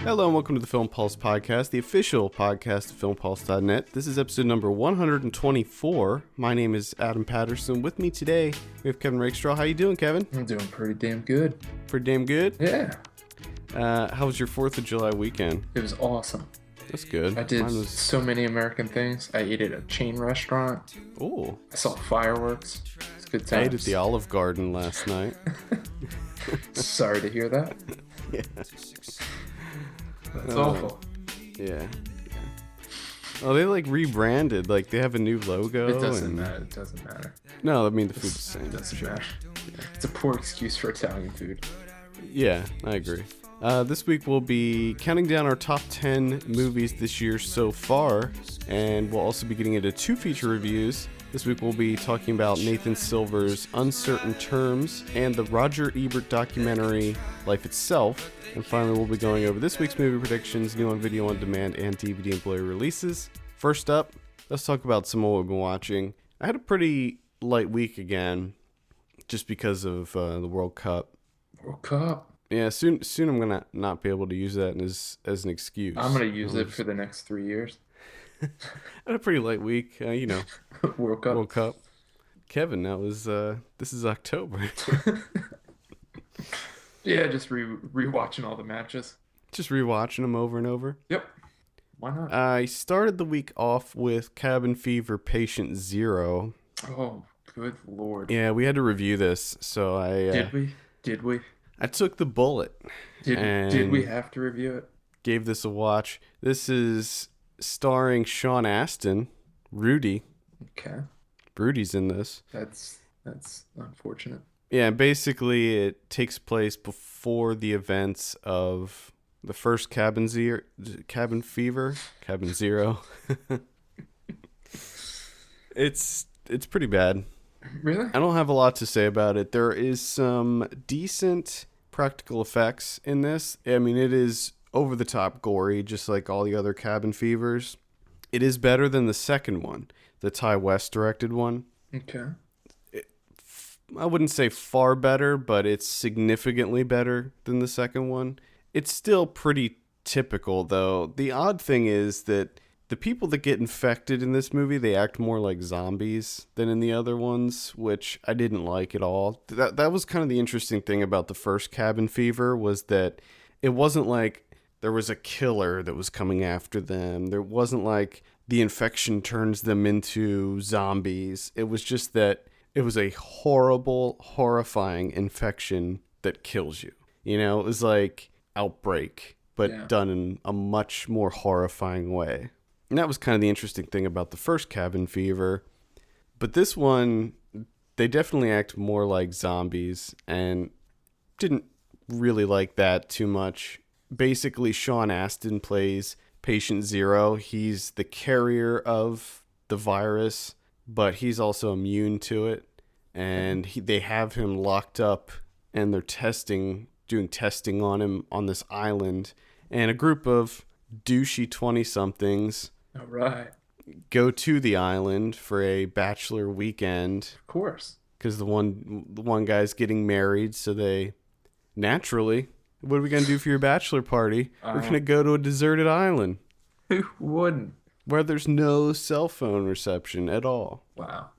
Hello and welcome to the Film Pulse podcast, the official podcast of filmpulse.net. This is episode number 124. My name is Adam Patterson. With me today, we have Kevin Rakestraw. How you doing, Kevin? I'm doing pretty damn good. Pretty damn good? Yeah. How was your 4th of July weekend? It was awesome. That's good. I did so many American things. I ate at a chain restaurant. Oh. I saw fireworks. It's good times. I ate at the Olive Garden last night. Sorry to hear that. Yeah. That's awful. Yeah. Oh, they rebranded. They have a new logo. It doesn't matter. It doesn't matter. No, I mean the food's the same. It doesn't matter. Yeah. It's a poor excuse for Italian food. Yeah, I agree. This week we'll be counting down our top 10 movies this year so far, and we'll also be getting into 2 feature reviews. This week we'll be talking about Nathan Silver's Uncertain Terms and the Roger Ebert documentary Life Itself. And finally we'll be going over this week's movie predictions, new on video on demand, and DVD and Blu-ray releases. First up, let's talk about some of what we've been watching. I had a pretty light week again, just because of the World Cup. World Cup? Yeah, soon I'm gonna not be able to use that as an excuse. I'm gonna use it for the next 3 years. I had a pretty light week, World Cup. World Cup. Kevin, this is October. Yeah, just rewatching all the matches. Just rewatching them over and over. Yep. Why not? I started the week off with Cabin Fever Patient Zero. Oh, good lord. Yeah, we had to review this, so I... Did we? I took the bullet. Did we have to review it? Gave this a watch. This is starring Sean Astin, Rudy. Okay. Rudy's in this. That's unfortunate. Yeah, basically it takes place before the events of the first Cabin Fever, Cabin Zero. It's pretty bad. Really? I don't have a lot to say about it. There is some decent practical effects in this. I mean, it is over the top gory, just like all the other Cabin Fevers. It is better than the second one, the Ty West directed one. Okay. I wouldn't say far better, but it's significantly better than the second one. It's still pretty typical, though. The odd thing is that the people that get infected in this movie, they act more like zombies than in the other ones, which I didn't like at all. That was kind of the interesting thing about the first Cabin Fever, was that it wasn't like there was a killer that was coming after them. There wasn't like the infection turns them into zombies. It was just that it was a horrible, horrifying infection that kills you. It was like Outbreak, but done in a much more horrifying way. And that was kind of the interesting thing about the first Cabin Fever. But this one, they definitely act more like zombies, and didn't really like that too much. Basically, Sean Astin plays Patient Zero. He's the carrier of the virus, but he's also immune to it. And they have him locked up, and they're doing testing on him on this island. And a group of douchey 20-somethings all right, go to the island for a bachelor weekend. Of course. Because the one guy's getting married, so they naturally, what are we going to do for your bachelor party? We're going to go to a deserted island. Who wouldn't? Where there's no cell phone reception at all. Wow.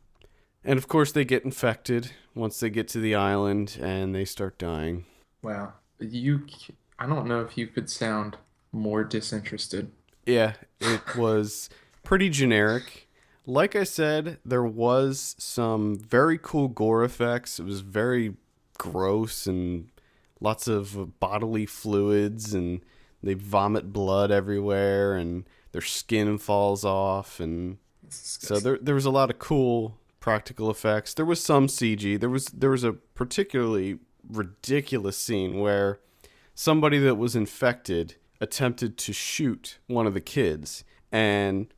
And of course they get infected once they get to the island, and they start dying. Wow. I don't know if you could sound more disinterested. Yeah, it was pretty generic. Like I said, there was some very cool gore effects. It was very gross and lots of bodily fluids, and they vomit blood everywhere, and their skin falls off, and so there was a lot of cool practical effects. There was some CG. There was a particularly ridiculous scene where somebody that was infected attempted to shoot one of the kids, and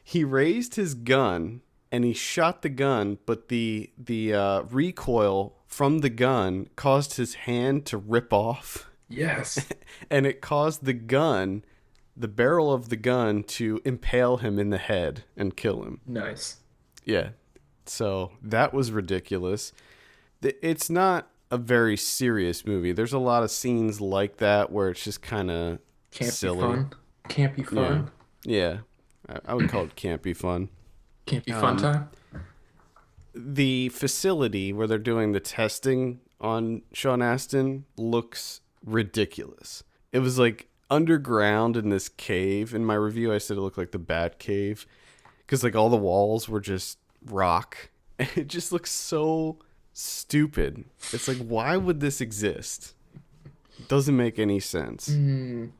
he raised his gun and he shot the gun, but the recoil from the gun caused his hand to rip off. Yes. And it caused the barrel of the gun to impale him in the head and kill him. Nice. Yeah. So that was ridiculous. It's not a very serious movie. There's a lot of scenes like that where it's just kind of Campy silly. fun. Campy Yeah, fun. yeah. I would call it campy fun. Campy fun Um, time. the facility where they're doing the testing on Sean Astin looks ridiculous. It was like underground in this cave. In my review, I said it looked like the Bat Cave because like all the walls were just rock. And it just looks so stupid. It's like, why would this exist? It doesn't make any sense. Mm.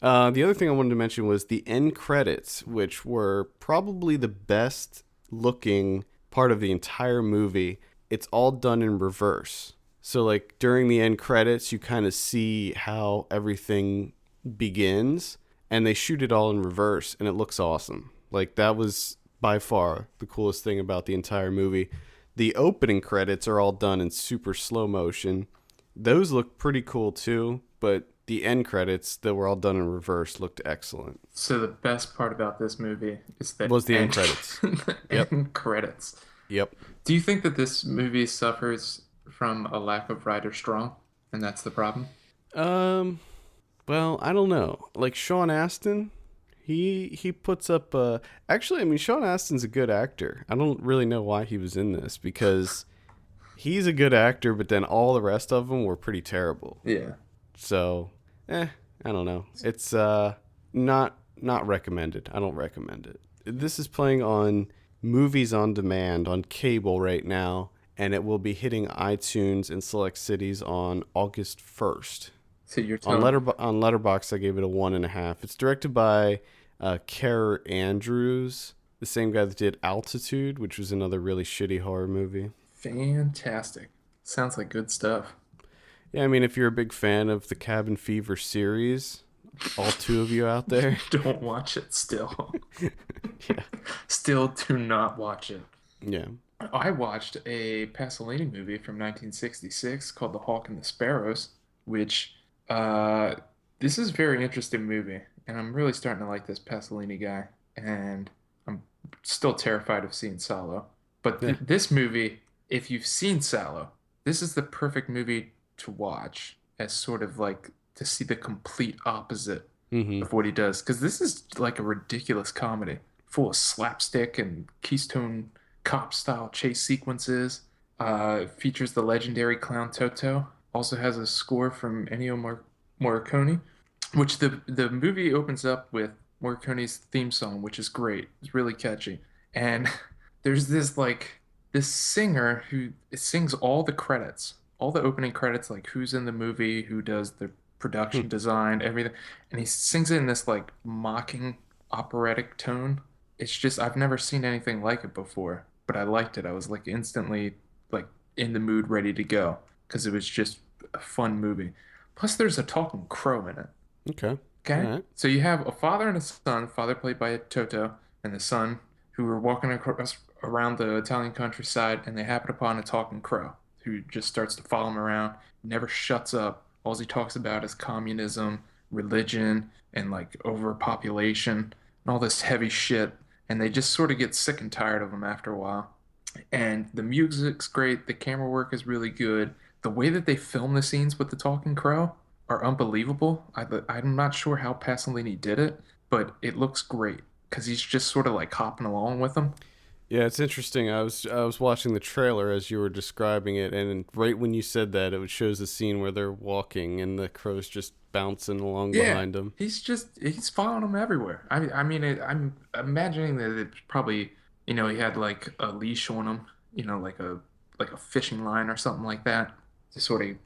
The other thing I wanted to mention was the end credits, which were probably the best looking part of the entire movie. It's all done in reverse. So, like, during the end credits, you kind of see how everything begins, and they shoot it all in reverse, and it looks awesome. Like, that was by far the coolest thing about the entire movie. The opening credits are all done in super slow motion. Those look pretty cool too, but the end credits that were all done in reverse looked excellent. So the best part about this movie is the Was the end end, credits. the Yep. end credits. Yep. Do you think that this movie suffers from a lack of writer strong, and that's the problem? Um well, I don't know. Like Sean Astin, he puts up actually, I mean Sean Astin's a good actor. I don't really know why he was in this because he's a good actor, but then all the rest of them were pretty terrible. Yeah. So, I don't know. It's not recommended. I don't recommend it. This is playing on Movies on Demand on cable right now, and it will be hitting iTunes in select cities on August 1st. So you're On telling on Letterboxd, I gave it a 1.5. It's directed by Kerr Andrews, the same guy that did Altitude, which was another really shitty horror movie. fantastic. Sounds like good stuff. Yeah, I mean, if you're a big fan of the Cabin Fever series, all two of you out there, Don't watch it still. yeah, Still do not watch it. yeah. I watched a Pasolini movie from 1966 called The Hawk and the Sparrows, which uh this is a very interesting movie, and I'm really starting to like this Pasolini guy, and I'm still terrified of seeing Salo. But Yeah. this movie, if you've seen Salo, this is the perfect movie to watch as sort of like to see the complete opposite Mm-hmm. of what he does, because this is like a ridiculous comedy full of slapstick and Keystone Cop style chase sequences. Features the legendary clown Toto. Also has a score from Morricone, which the movie opens up with Morricone's theme song, which is great. It's really catchy. And there's this singer who sings all the credits, all the opening credits, like who's in the movie, who does the production design, everything. And he sings it in this like mocking operatic tone. It's just I've never seen anything like it before, but I liked it. I was like instantly like in the mood, ready to go because it was just a fun movie. Plus, there's a talking crow in it. Okay. All Okay, right. so you have a father and a son. Father played by Toto, and the son who were walking across around the Italian countryside, and they happen upon a talking crow who just starts to follow him around. Never shuts up. All he talks about is communism, religion, and like overpopulation and all this heavy shit. And they just sort of get sick and tired of him after a while. And the music's great. The camera work is really good. The way that they film the scenes with the talking crow are unbelievable. I'm not sure how Pasolini did it, but it looks great because he's just sort of like hopping along with them. Yeah, it's interesting. I was watching the trailer as you were describing it, and right when you said that, it shows the scene where they're walking and the crow's just bouncing along Yeah, behind them. he's following them everywhere. I'm imagining that it probably, he had like a leash on him, like a fishing line or something like that to sort of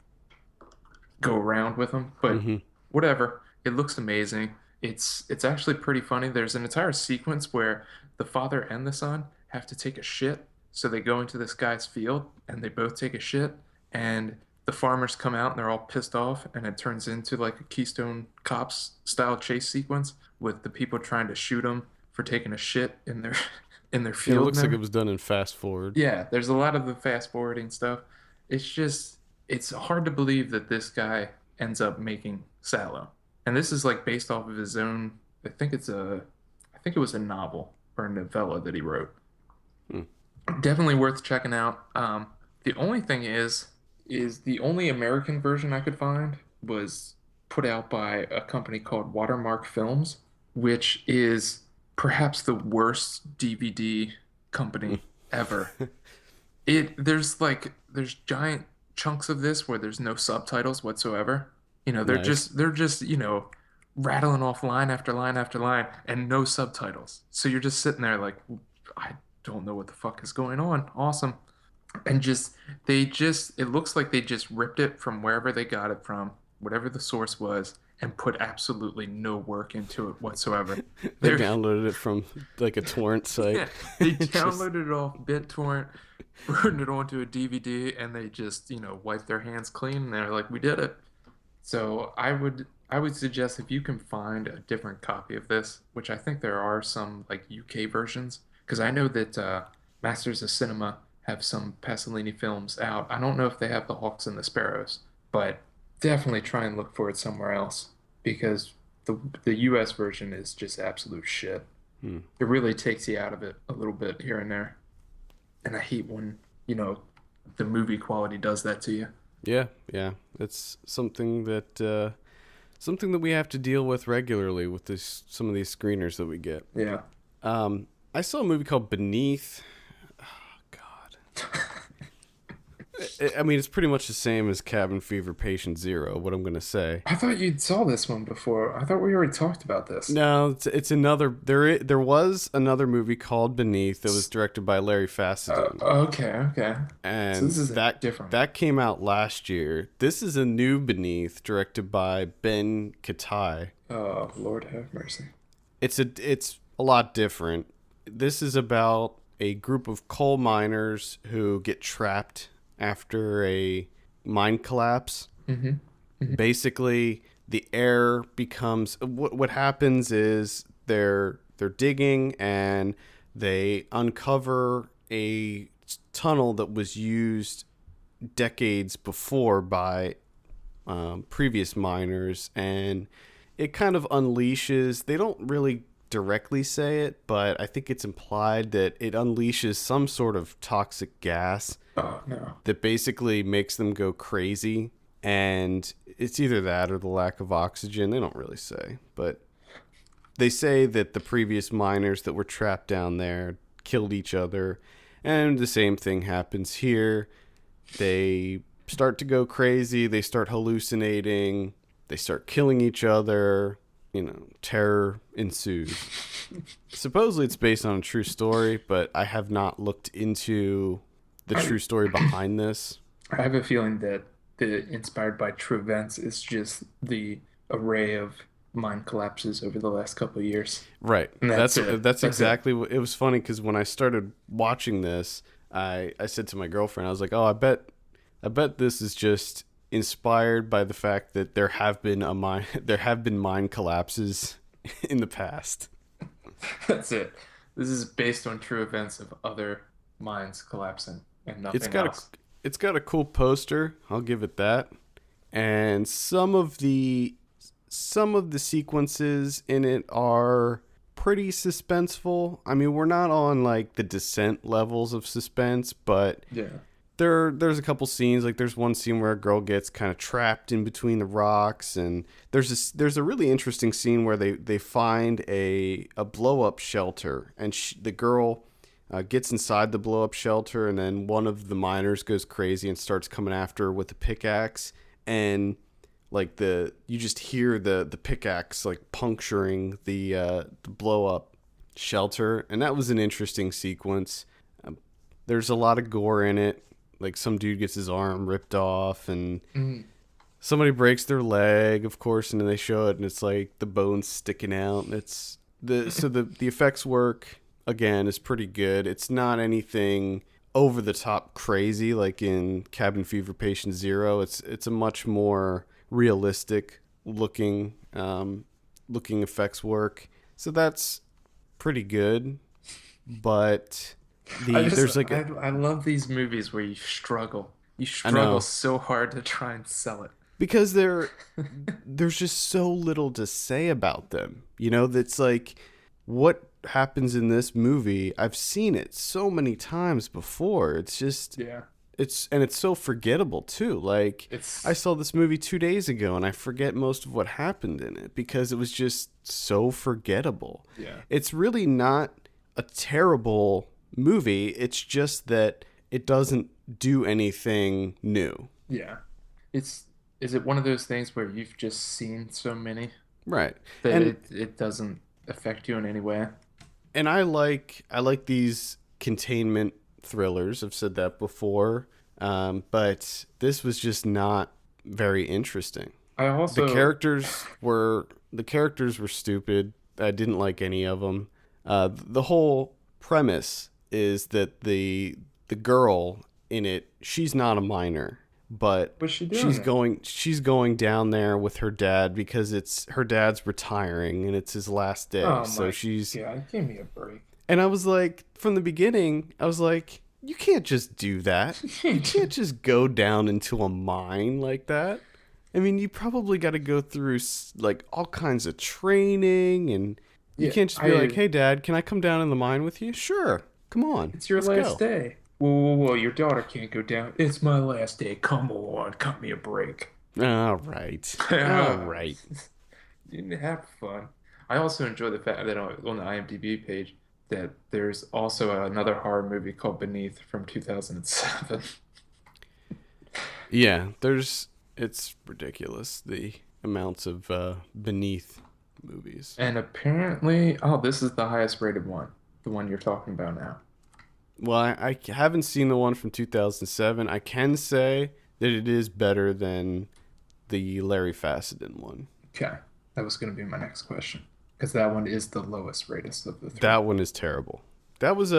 go around with them. But Mm-hmm. whatever, it looks amazing. It's actually pretty funny. There's an entire sequence where the father and the son have to take a shit. So they go into this guy's field and they both take a shit, and the farmers come out and they're all pissed off, and it turns into like a Keystone Cops style chase sequence with the people trying to shoot them for taking a shit in their in their Yeah, it field looks like it now. was done in fast forward. Yeah, there's a lot of the fast forwarding stuff. It's just it's hard to believe that this guy ends up making Sallow. And this is like based off of his own I think it was a novel or a novella that he wrote. Hmm. Definitely worth checking out. The only thing is the only American version I could find was put out by a company called Watermark Films, which is perhaps the worst DVD company ever. There's giant chunks of this where there's no subtitles whatsoever. Nice. They're just, rattling off line after line after line and no subtitles. So you're just sitting there like, I don't know what the fuck is going on. Awesome. And it looks like they just ripped it from wherever they got it from, whatever the source was, and put absolutely no work into it whatsoever. They They're downloaded it from like a torrent site. Yeah, they Just downloaded it off BitTorrent, burned it onto a DVD, and they just, wiped their hands clean. And they're like, "We did it." So I would suggest if you can find a different copy of this, which I think there are some like UK versions, because I know that Masters of Cinema have some Pasolini films out. I don't know if they have The Hawks and the Sparrows, but definitely try and look for it somewhere else because the US version is just absolute shit. hmm. It really takes you out of it a little bit here and there. And I hate when, the movie quality does that to you. Yeah, yeah. It's something that we have to deal with regularly with this some of these screeners that we get. Yeah. I saw a movie called Beneath. Oh, God. I mean, it's pretty much the same as Cabin Fever Patient Zero, what I'm going to say. I thought you saw this one before. I thought we already talked about this. No, it's another. There was another movie called Beneath that was directed by Larry Fessenden, Okay, okay. So and this is a different one. that came out last year. This is a new Beneath directed by Ben Katai. Oh, Lord have mercy. It's a lot different. This is about a group of coal miners who get trapped after a mine collapse. Mm-hmm. Hmm. Basically, the air becomes what happens is they're digging and they uncover a tunnel that was used decades before by previous miners, and it kind of unleashes. They don't really directly say it, but I think it's implied that it unleashes some sort of toxic gas Oh, no. that basically makes them go crazy. And it's either that or the lack of oxygen. They don't really say, but they say that the previous miners that were trapped down there killed each other. And the same thing happens here. They start to go crazy. They start hallucinating. They start killing each other. Terror ensues. Supposedly it's based on a true story, but I have not looked into the I, true story behind this. I have a feeling that the inspired by true events is just the array of mine collapses over the last couple of years. Right. And That's that's it. that's That's it. exactly what it was funny because when I started watching this, I said to my girlfriend, I was like, "Oh, I bet this is just inspired by the fact that there have been mine collapses in the past." That's it. This is based on true events of other mines collapsing and It's nothing got a else. it's got a cool poster, I'll give it that. And some of the sequences in it are pretty suspenseful. I mean, we're not on like the Descent levels of suspense, but Yeah. there's a couple scenes. Like there's one scene where a girl gets kind of trapped in between the rocks, and there's a really interesting scene where they find a blow up shelter, and the girl gets inside the blow up shelter, and then one of the miners goes crazy and starts coming after her with a pickaxe, and like you just hear the pickaxe like puncturing the blow up shelter, and that was an interesting sequence. There's a lot of gore in it. Like some dude gets his arm ripped off, and Mhm. somebody breaks their leg, of course, and then they show it, and it's like the bones sticking out. And the effects work again is pretty good. It's not anything over the top crazy like in Cabin Fever Patient Zero. It's a much more realistic looking effects work. So that's pretty good, but there's like I love these movies where you struggle. You I struggle know. so hard to try and sell it. Because there's just so little to say about them. That's like what happens in this movie. I've seen it so many times before. It's just Yeah. It's so forgettable too. Like I It's saw this movie 2 days ago and I forget most of what happened in it because it was just so forgettable. yeah, It's really not a terrible movie. It's just that it doesn't do anything new. yeah. It's is it one of those things where you've just seen so many Right. that And it doesn't affect you in any way? I like these containment thrillers. I've said that before, but this was just not very interesting. I The also characters were the characters were stupid. I didn't like any of them. The whole premise is that the girl in it, she's not a minor, but what's she doing there? she's going down there with her dad because it's her dad's retiring and it's his last day. Oh So my she's God, give me a break. and I was like, from the beginning, I was like, you can't just do that. You can't just go down into a mine like that. I mean, you probably got to go through like all kinds of training, and you Yeah, can't just be like, "Hey, Dad, can I come down in the mine with you?" Sure, come on, it's your let's last go. day. Whoa, whoa, whoa, your daughter can't go down. It's my last day. Come on, cut me a break. All right, all right. You have fun. I also enjoy the fact that on the IMDb page that there's also another horror movie called Beneath from 2007. Yeah, it's ridiculous the amounts of beneath movies. And apparently, oh, this is the highest rated one, the one you're talking about now. Well, I haven't seen the one from 2007. I can say that it is better than the Larry Fessenden one. Okay, that was going to be my next question because that one is the lowest rated of the three. That one is terrible. That was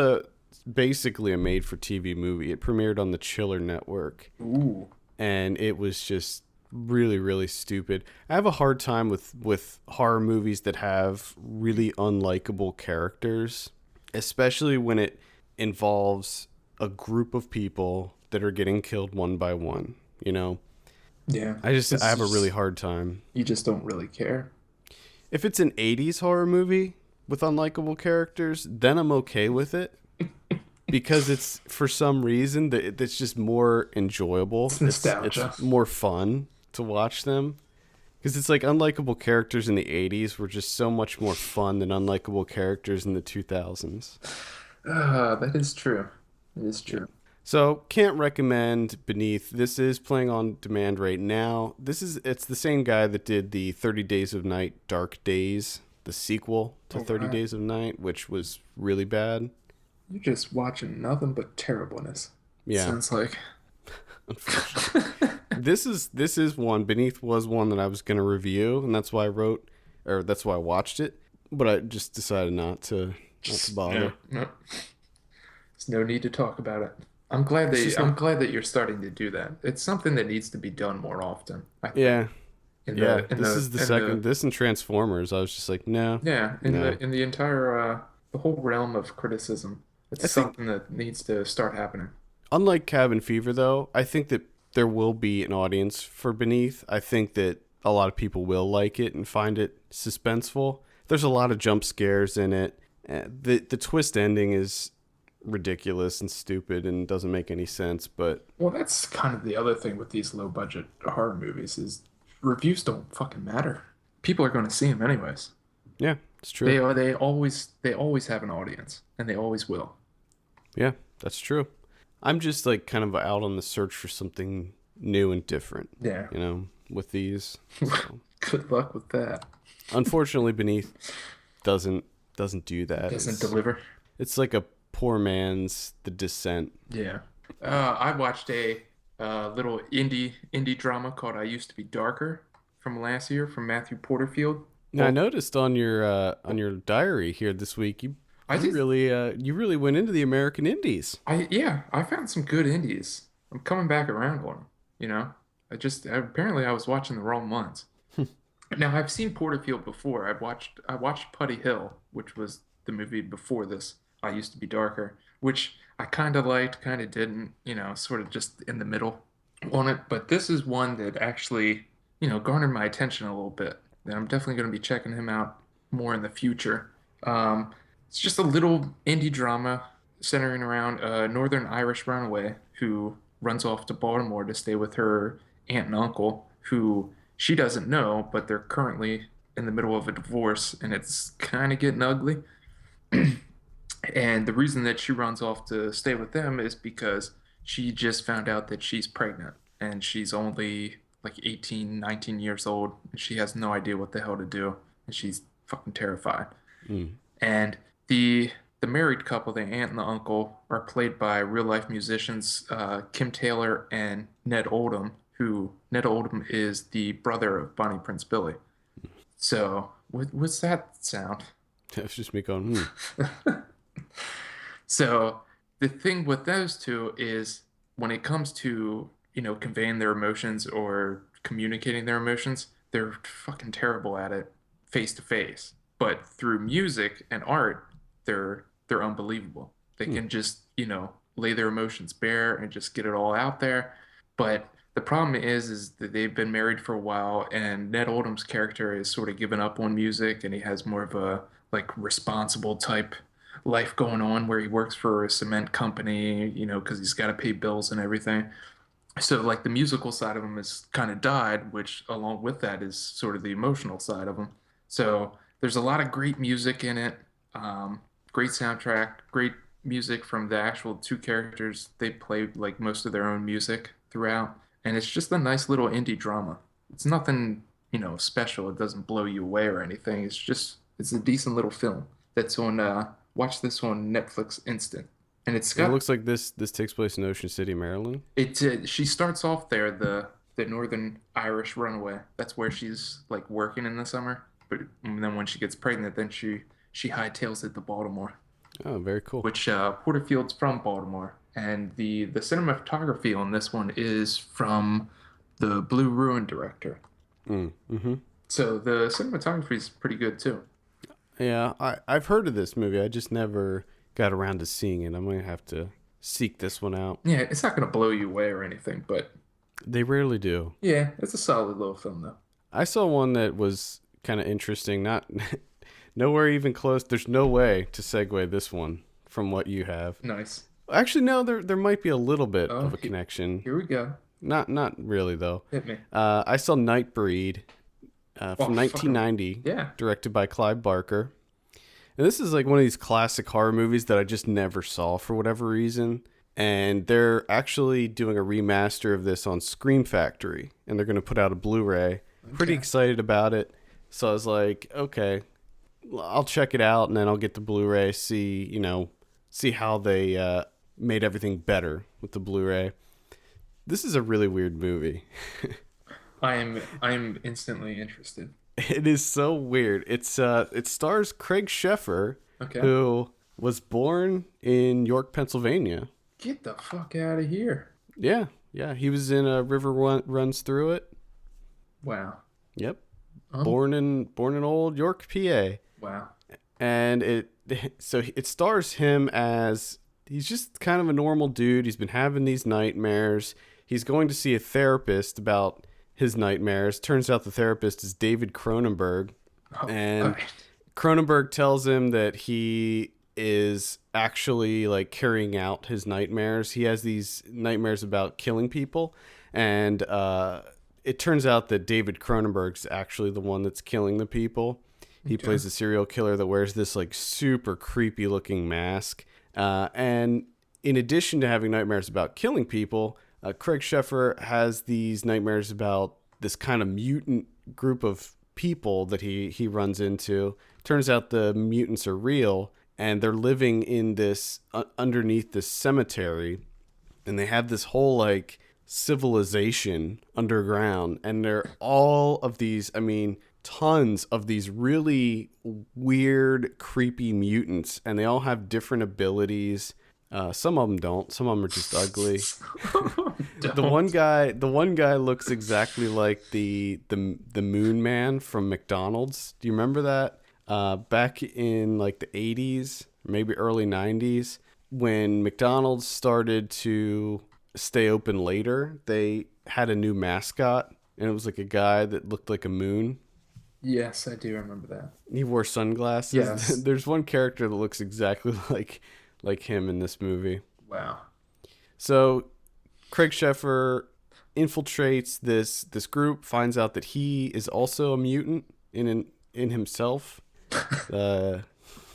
basically a made-for-TV movie. It premiered on the Chiller Network, Ooh, and it was just really, really stupid. I have a hard time with horror movies that have really unlikable characters, especially when it involves a group of people that are getting killed one by one. You know, yeah. I It's have a really just, hard time. you just don't really care. If it's an 80s horror movie with unlikable characters, then I'm okay with it because it's for some reason that it's just more enjoyable. It's It's nostalgia. more fun to watch them because it's like unlikable characters in the 80s were just so much more fun than unlikable characters in the 2000s. That is true. It is Yeah. true. So can't recommend Beneath. This is playing on demand right now. It's the same guy that did the 30 Days of Night Dark Days, the sequel to All 30 right. Days of Night, which was really bad. You're just watching nothing but terribleness. Yeah, Sounds like. unfortunately. This is one. Beneath was one that I was gonna review, and that's why that's why I watched it. But I just decided not to No, bother. no. There's no need to talk about it. It's just I'm not. glad that you're starting to do that. It's something that needs to be done more often, I think. Yeah, yeah. This is the In the second. This and Transformers. I was just like, no, yeah, no. in the entire the whole realm of criticism. It's I think something that needs to start happening. unlike Cabin Fever, though, I think that there will be an audience for Beneath. I think that a lot of people will like it and find it suspenseful. There's a lot of jump scares in it. The twist ending is ridiculous and stupid and doesn't make any sense. But Well, that's kind of the other thing with these low budget horror movies is reviews don't fucking matter. People are going to see them anyways. yeah, it's true. They always have an audience and they always will. Yeah, that's true. I'm just like kind of out on the search for something new and different, Yeah. with these. So Good luck with that. unfortunately, Beneath doesn't do that. Doesn't deliver. It's like a poor man's The Descent. Yeah. I watched a little indie drama called "I Used to Be Darker" from last year from Matthew Porterfield. Now I Well, noticed on your diary here this week I just you really went into the American Indies. I yeah I found some good indies. I'm coming back around on them. You know, apparently I was watching the wrong ones. Now I've seen Porterfield before. I watched Putty Hill, which was the movie before this. I Used to Be Darker, which I kind of liked, kind of didn't. You know, sort of just in the middle on it. But this is one that actually garnered my attention a little bit. And I'm definitely going to be checking him out more in the future. It's just a little indie drama centering around a Northern Irish runaway who runs off to Baltimore to stay with her aunt and uncle, who she doesn't know, but they're currently in the middle of a divorce and it's kind of getting ugly. And the reason that she runs off to stay with them is because she just found out that she's pregnant and she's only like 18, 19 years old and she has no idea what the hell to do and she's fucking terrified. Mm. And the married couple, the aunt and the uncle, are played by real life musicians Kim Taylor and Ned Oldham, who Ned Oldham is the brother of Bonnie Prince Billy. So what's that sound? That's just me going, hmm. So the thing with those two is when it comes to, conveying their emotions or communicating their emotions, they're fucking terrible at it face to face. But through music and art, they're unbelievable. They Hmm. can just, lay their emotions bare and just get it all out there. But the problem is that they've been married for a while and Ned Oldham's character is sort of given up on music and he has more of a like responsible type life going on where he works for a cement company, because he's got to pay bills and everything. So like the musical side of him has kind of died, which along with that is sort of the emotional side of him. So there's a lot of great music in it, great soundtrack, great music from the actual two characters. They play like most of their own music throughout, and it's just a nice little indie drama. It's nothing, special. It doesn't blow you away or anything. It's a decent little film that's on. Watch this on Netflix Instant, and it's And it got looks like this takes place in Ocean City, Maryland. it. She starts off there, the Northern Irish runaway. That's where she's like working in the summer. But then when she gets pregnant, then she hightails it to Baltimore, Oh, very cool. which Porterfield's from Baltimore, and the cinematography on this one is from the Blue Ruin director. Mm. Mm-hmm. So the cinematography is pretty good too. Yeah, I've heard of this movie. I just never got around to seeing it. I'm gonna have to seek this one out. Yeah, it's not gonna blow you away or anything, but They rarely do. yeah, it's a solid little film though. I saw one that was kind of interesting. Not nowhere even close. There's no way to segue this one from what you have. Nice. Actually, no. There might be a little bit Oh, of a connection. here we go. Not really though. Hit me. I saw Nightbreed from Oh, fucking 1990, yeah. directed by Clive Barker. And this is like one of these classic horror movies that I just never saw for whatever reason. And they're actually doing a remaster of this on Scream Factory, and they're going to put out a Blu-ray. Pretty Okay. excited about it. So I was like, okay, I'll check it out, and then I'll get the Blu-ray, see how they made everything better with the Blu-ray. This is a really weird movie. I am instantly interested. It is so weird. It stars Craig Sheffer, Okay. who was born in York, Pennsylvania. Get the fuck out of here. Yeah, yeah. He was in a River Runs Through It. Wow. Yep. Oh, Born in old York, PA. wow. And it stars him as he's just kind of a normal dude. He's been having these nightmares. He's going to see a therapist about his nightmares. Turns out the therapist is David Cronenberg. Oh, And all right. Cronenberg tells him that he is actually like carrying out his nightmares. He has these nightmares about killing people, and it turns out that David Cronenberg's actually the one that's killing the people. He Okay. plays a serial killer that wears this like super creepy looking mask. And in addition to having nightmares about killing people, Craig Sheffer has these nightmares about this kind of mutant group of people that he runs into. Turns out the mutants are real, and they're living in this underneath this cemetery, and they have this whole like civilization underground, and they're all of these, I mean, tons of these really weird, creepy mutants, and they all have different abilities. Some of them don't. Some of them are just ugly. The one guy looks exactly like the Moon Man from McDonald's. Do you remember that? Back in like the 80s, maybe early 90s, when McDonald's started to stay open later, they had a new mascot, and it was like a guy that looked like a moon. Yes, I do remember that. He wore sunglasses. Yes. There's one character that looks exactly like him in this movie. Wow. So Craig Sheffer infiltrates this group, finds out that he is also a mutant in himself. Uh,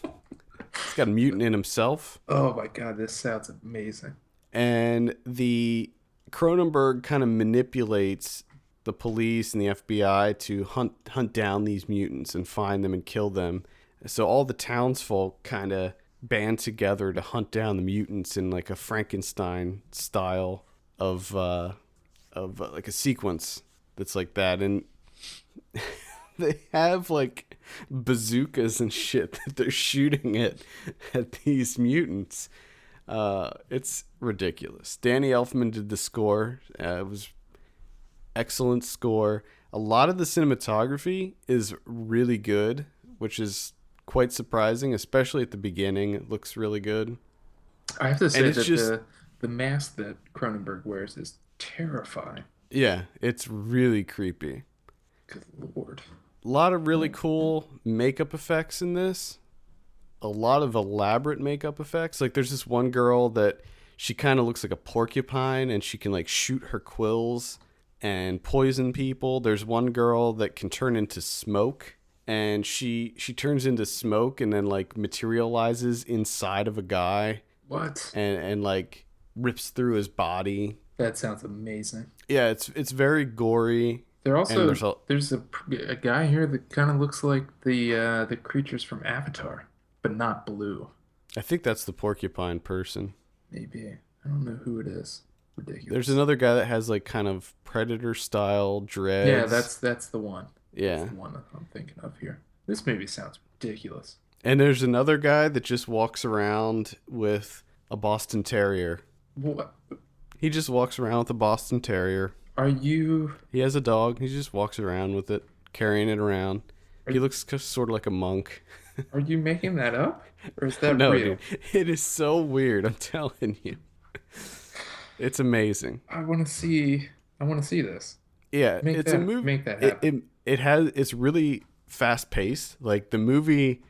he's got a mutant in himself, Oh my god, this sounds amazing. and the Cronenberg kind of manipulates the police and the FBI to hunt down these mutants and find them and kill them. So all the townsfolk kind of band together to hunt down the mutants in like a Frankenstein style of like a sequence that's like that, and they have like bazookas and shit that they're shooting at these mutants. It's ridiculous. Danny Elfman did the score. It was excellent score. A lot of the cinematography is really good, which is quite surprising, especially at the beginning. It looks really good. I have to And say it's that just, the mask that Cronenberg wears is terrifying. yeah, it's really creepy. Good lord. A lot of really cool makeup effects in this. A lot of elaborate makeup effects. Like there's this one girl that she kind of looks like a porcupine and she can like shoot her quills and poison people. There's one girl that can turn into smoke, and she turns into smoke and then like materializes inside of a guy What? and like rips through his body. That sounds amazing. Yeah, it's very gory, There and also there's a guy here that kind of looks like the creatures from Avatar, but not blue. I think that's the porcupine person. Maybe. I don't know who it is. There's Ridiculous. another guy that has like kind of predator style Yeah, dreads. that's the one. That's Yeah. the one that I'm thinking of here. This movie sounds ridiculous. And there's another guy that just walks around with a Boston Terrier. What He just walks around with a Boston Terrier. are you? He has a dog. He just walks around with it, carrying it around. He looks sort of like a monk. Are you making that up, or is that No, real? dude. It is so weird. I'm telling you. It's amazing. I want to see. I want to see this. Yeah, it's a movie. Make that It, happen. it it has it's really fast paced. Like the movie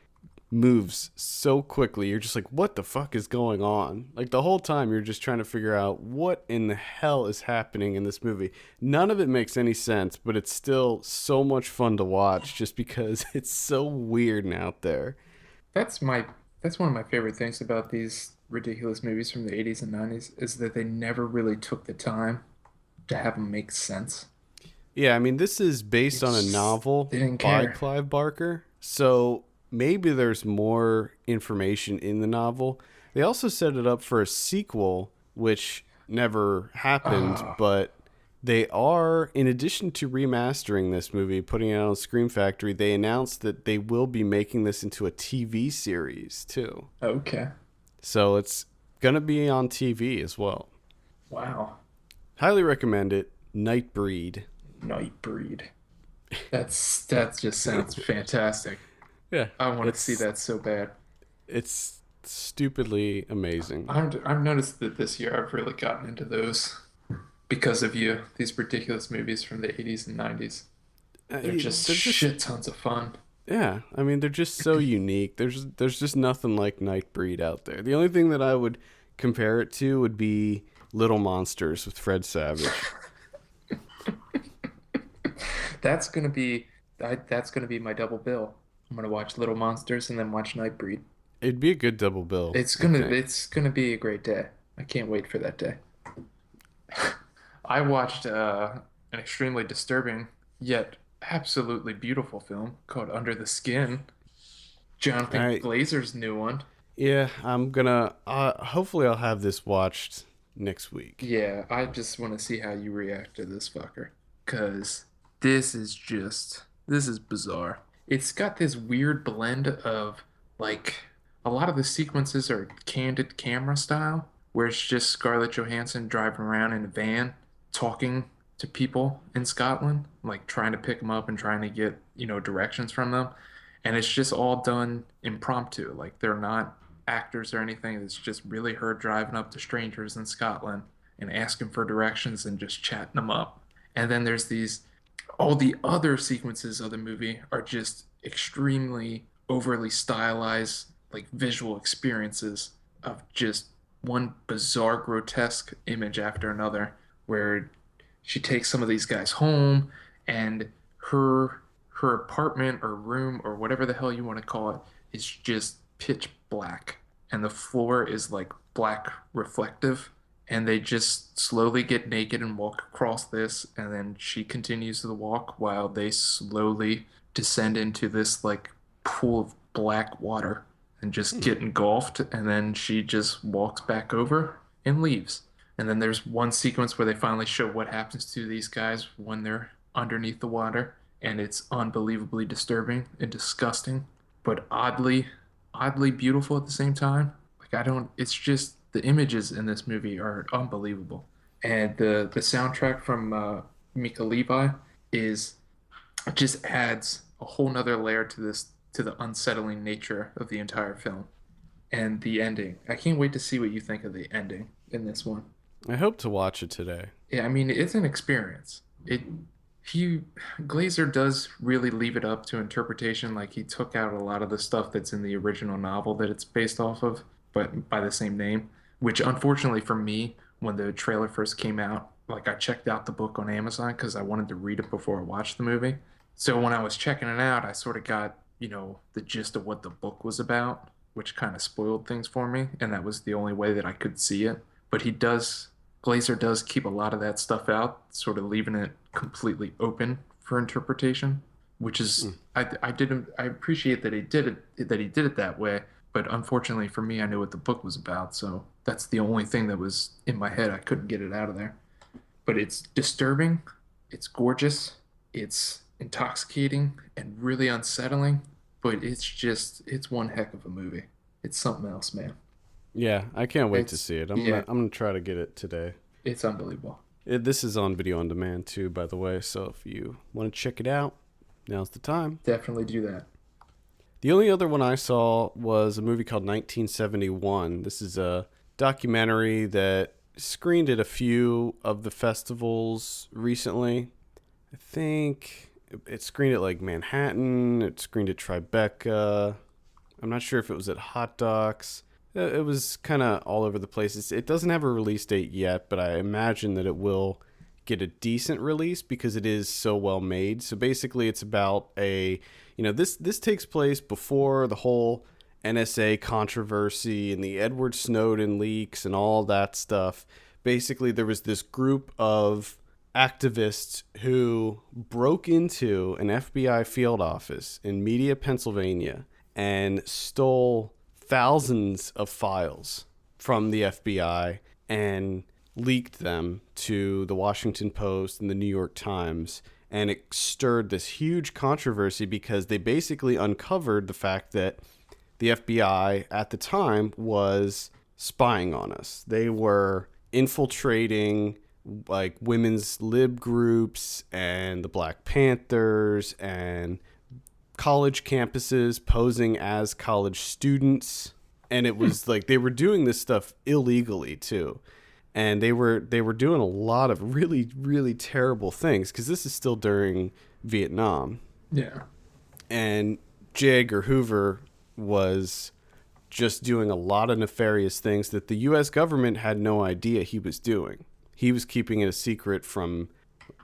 moves so quickly. You're just like, what the fuck is going on? Like the whole time you're just trying to figure out what in the hell is happening in this movie. None of it makes any sense, but it's still so much fun to watch just because it's so weird and out there. That's my. That's one of my favorite things about these ridiculous movies from the 80s and 90s is that they never really took the time to have them make sense. Yeah, I mean, this is They based on a just novel they didn't by care. Clive Barker. So maybe there's more information in the novel. They also set it up for a sequel, which never happened, Oh, but they are, in addition to remastering this movie, putting it out on Scream Factory, they announced that they will be making this into a TV series too. okay. So it's going to be on TV as well. Wow. Highly recommend it. Nightbreed. Nightbreed. That just sounds fantastic. Yeah, I want to see that so bad. it's stupidly amazing. I've noticed that this year I've really gotten into those because of you. These ridiculous movies from the 80s and 90s. They're just They're just shit tons of fun. yeah. I mean, they're just so unique. There's just nothing like Nightbreed out there. The only thing that I would compare it to would be Little Monsters with Fred Savage. That's gonna be my double bill. I'm gonna watch Little Monsters and then watch Nightbreed. It'd be a good double bill, It's I gonna think. it's gonna be a great day. I can't wait for that day. I watched an extremely disturbing yet absolutely beautiful film called Under the Skin. Jonathan I Glazer's new one. Yeah, I'm gonna. Hopefully, I'll have this watched next week. Yeah, I just want to see how you react to this fucker. Cause this is bizarre. It's got this weird blend of like a lot of the sequences are candid camera style, where it's just Scarlett Johansson driving around in a van talking to people in Scotland, like trying to pick them up and trying to get, directions from them. And it's just all done impromptu. Like they're not actors or anything. It's just really her driving up to strangers in Scotland and asking for directions and just chatting them up. And then there's all the other sequences of the movie are just extremely overly stylized, like visual experiences of just one bizarre, grotesque image after another, where she takes some of these guys home, and her apartment or room or whatever the hell you want to call it is just pitch black, and the floor is like black reflective, and they just slowly get naked and walk across this, and then she continues the walk while they slowly descend into this like pool of black water and just Hmm. get engulfed, and then she just walks back over and leaves. And then there's one sequence where they finally show what happens to these guys when they're underneath the water, and it's unbelievably disturbing and disgusting, but oddly beautiful at the same time. Like I don't, it's just the images in this movie are unbelievable, and the soundtrack from Mika Levi is just adds a whole nother layer to this, to the unsettling nature of the entire film. And the ending, I can't wait to see what you think of the ending in this one. I hope to watch it today. Yeah, I mean, it's an experience. It he Glazer does really leave it up to interpretation. Like he took out a lot of the stuff that's in the original novel that it's based off of, but by the same name. Which unfortunately for me, when the trailer first came out, like I checked out the book on Amazon because I wanted to read it before I watched the movie. So when I was checking it out, I sort of got, the gist of what the book was about, which kind of spoiled things for me, and that was the only way that I could see it. But Glazer does keep a lot of that stuff out, sort of leaving it completely open for interpretation, which is Hmm. I appreciate that he did it that way, but unfortunately for me, I knew what the book was about, so that's the only thing that was in my head. I couldn't get it out of there. But it's disturbing, it's gorgeous, it's intoxicating and really unsettling, but it's one heck of a movie. It's something else, man. Yeah, I can't wait to It's see it. yeah, I'm gonna try to get it today. it's unbelievable. This is on video on demand too, by the way. So if you want to check it out, now's the time. Definitely do that. The only other one I saw was a movie called 1971. This is a documentary that screened at a few of the festivals recently. I think it screened at like Manhattan, it screened at Tribeca. I'm not sure if it was at Hot Docs. It was kind of all over the place. It doesn't have a release date yet, but I imagine that it will get a decent release because it is so well made. So basically, it's about this takes place before the whole NSA controversy and the Edward Snowden leaks and all that stuff. Basically, there was this group of activists who broke into an FBI field office in Media, Pennsylvania, and stole thousands of files from the FBI and leaked them to the Washington Post and the New York Times. And it stirred this huge controversy because they basically uncovered the fact that the FBI at the time was spying on us. They were infiltrating like women's lib groups and the Black Panthers and college campuses posing as college students, and it was like they were doing this stuff illegally too, and they were doing a lot of really terrible things because this is still during Vietnam. Yeah. And J. Edgar Hoover was just doing a lot of nefarious things that the US government had no idea he was doing. He was keeping it a secret from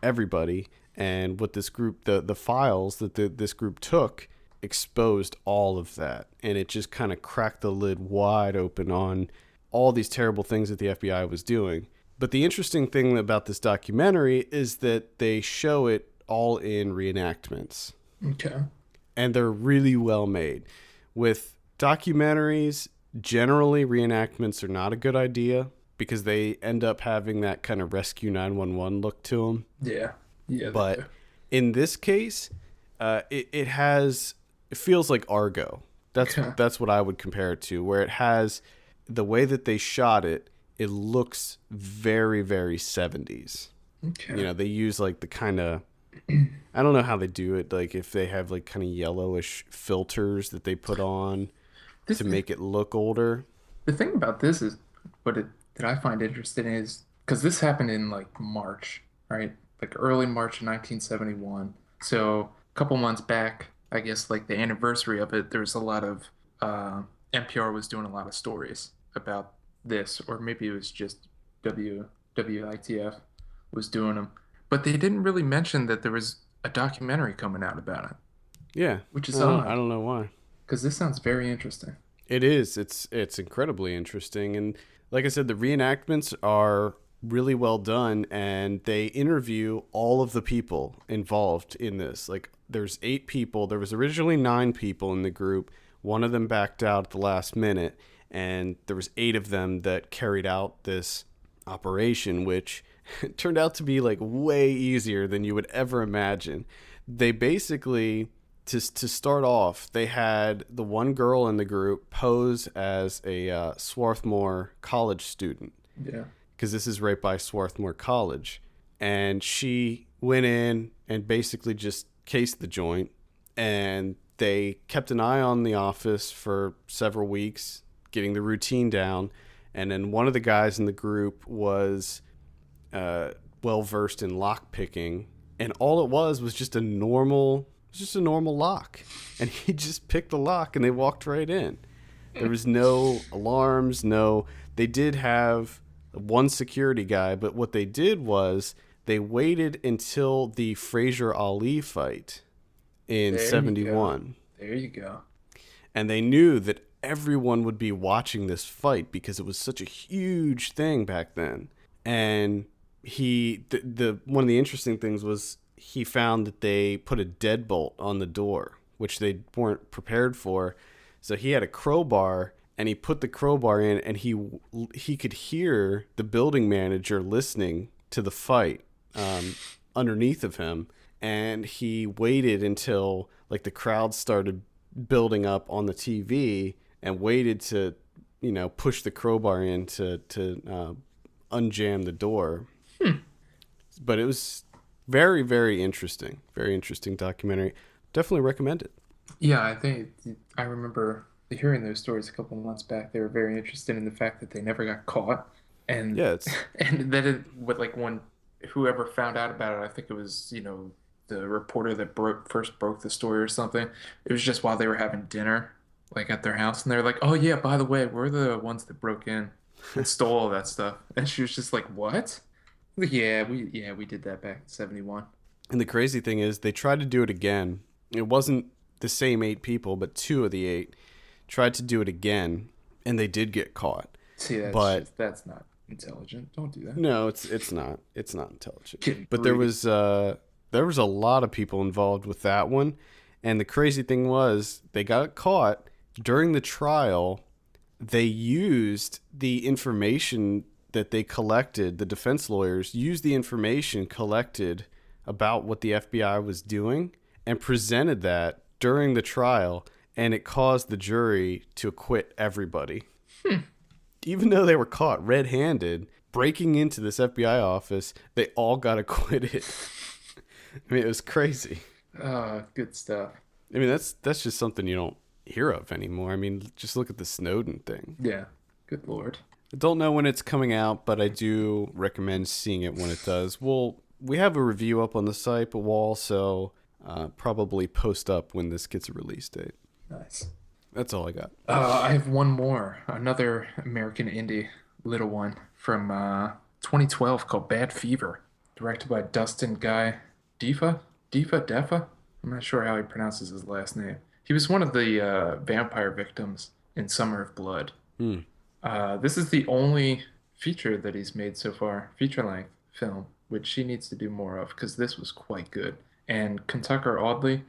everybody, and what this group, the files that this group took, exposed all of that, and it just kind of cracked the lid wide open on all these terrible things that the FBI was doing. But the interesting thing about this documentary is that they show it all in reenactments, Okay. and they're really well made. With documentaries, generally reenactments are not a good idea because they end up having that kind of Rescue 911 look to them. Yeah. Yeah, they But do. in this case, it feels like Argo. That's Okay. that's what I would compare it to, where it has the way that they shot it. It looks very 70s. Okay. They use like the kind of, I don't know how they do it. Like if they have like kind of yellowish filters that they put on This to make it look older. The thing about this is what it that I find interesting is because this happened in like March, right? Like early March of 1971. So a couple months back, I guess like the anniversary of it, there was a lot of NPR was doing a lot of stories about this, or maybe it was just WITF was doing them. But they didn't really mention that there was a documentary coming out about it, Yeah, which is I odd don't know why. because this sounds very interesting. It is. It's incredibly interesting, and like I said, the reenactments are really well done, and they interview all of the people involved in this. Like, there's 8 people. There was originally 9 people in the group. One of them backed out at the last minute, and there was 8 of them that carried out this operation, which turned out to be like way easier than you would ever imagine. They basically, to start off, they had the one girl in the group pose as a Swarthmore College student, Yeah. because this is right by Swarthmore College. And she went in and basically just cased the joint. And they kept an eye on the office for several weeks, getting the routine down. And then one of the guys in the group was well versed in lock picking, and all it was just a normal lock, and he just picked the lock, and they walked right in. There was no alarms, no. They did have one security guy, but what they did was they waited until the Frazier Ali fight in There you go. '71, There you go. and they knew that everyone would be watching this fight because it was such a huge thing back then. And the one of the interesting things was he found that they put a deadbolt on the door, which they weren't prepared for. So he had a crowbar, and he put the crowbar in, and he could hear the building manager listening to the fight underneath of him. And he waited until like the crowd started building up on the TV, and waited to, push the crowbar in to unjam the door. But it was very, very interesting. Very interesting documentary. Definitely recommend it. Yeah, I think I remember hearing those stories a couple of months back. They were very interested in the fact that they never got caught, and Yeah, it's and that it with like when whoever found out about it, I think it was the reporter that first broke the story or something. It was just while they were having dinner, like at their house, and they're like, "Oh yeah, by the way, we're the ones that broke in and stole all that stuff." And she was just like, "What?" Like, yeah, we did that back in '71. and the crazy thing is they tried to do it again. It wasn't the same 8 people, but 2 of the 8 tried to do it again, and they did get caught. See, But that's not intelligent. Don't do that. no, it's not intelligent. Getting But greedy. there was a lot of people involved with that one, and the crazy thing was they got caught during the trial. They used the information that they collected. The defense lawyers used the information collected about what the FBI was doing and presented that during the trial, and it caused the jury to acquit everybody. Even though they were caught red-handed breaking into this FBI office, they all got acquitted. I mean, it was crazy. Good stuff. I mean, that's just something you don't hear of anymore. I mean, just look at the Snowden thing. Yeah. Good Lord. I don't know when it's coming out, but I do recommend seeing it when it does. We have a review up on the site, but we'll also probably post up when this gets a release date. Nice. That's all I got. I have one more, another American indie little one from 2012 called Bad Fever, directed by Dustin Guy Defa. I'm not sure how he pronounces his last name. He was one of the vampire victims in Summer of Blood. Hmm. This is the only feature that he's made so far, feature-length film, which he needs to do more of because this was quite good. And Kentucker Audley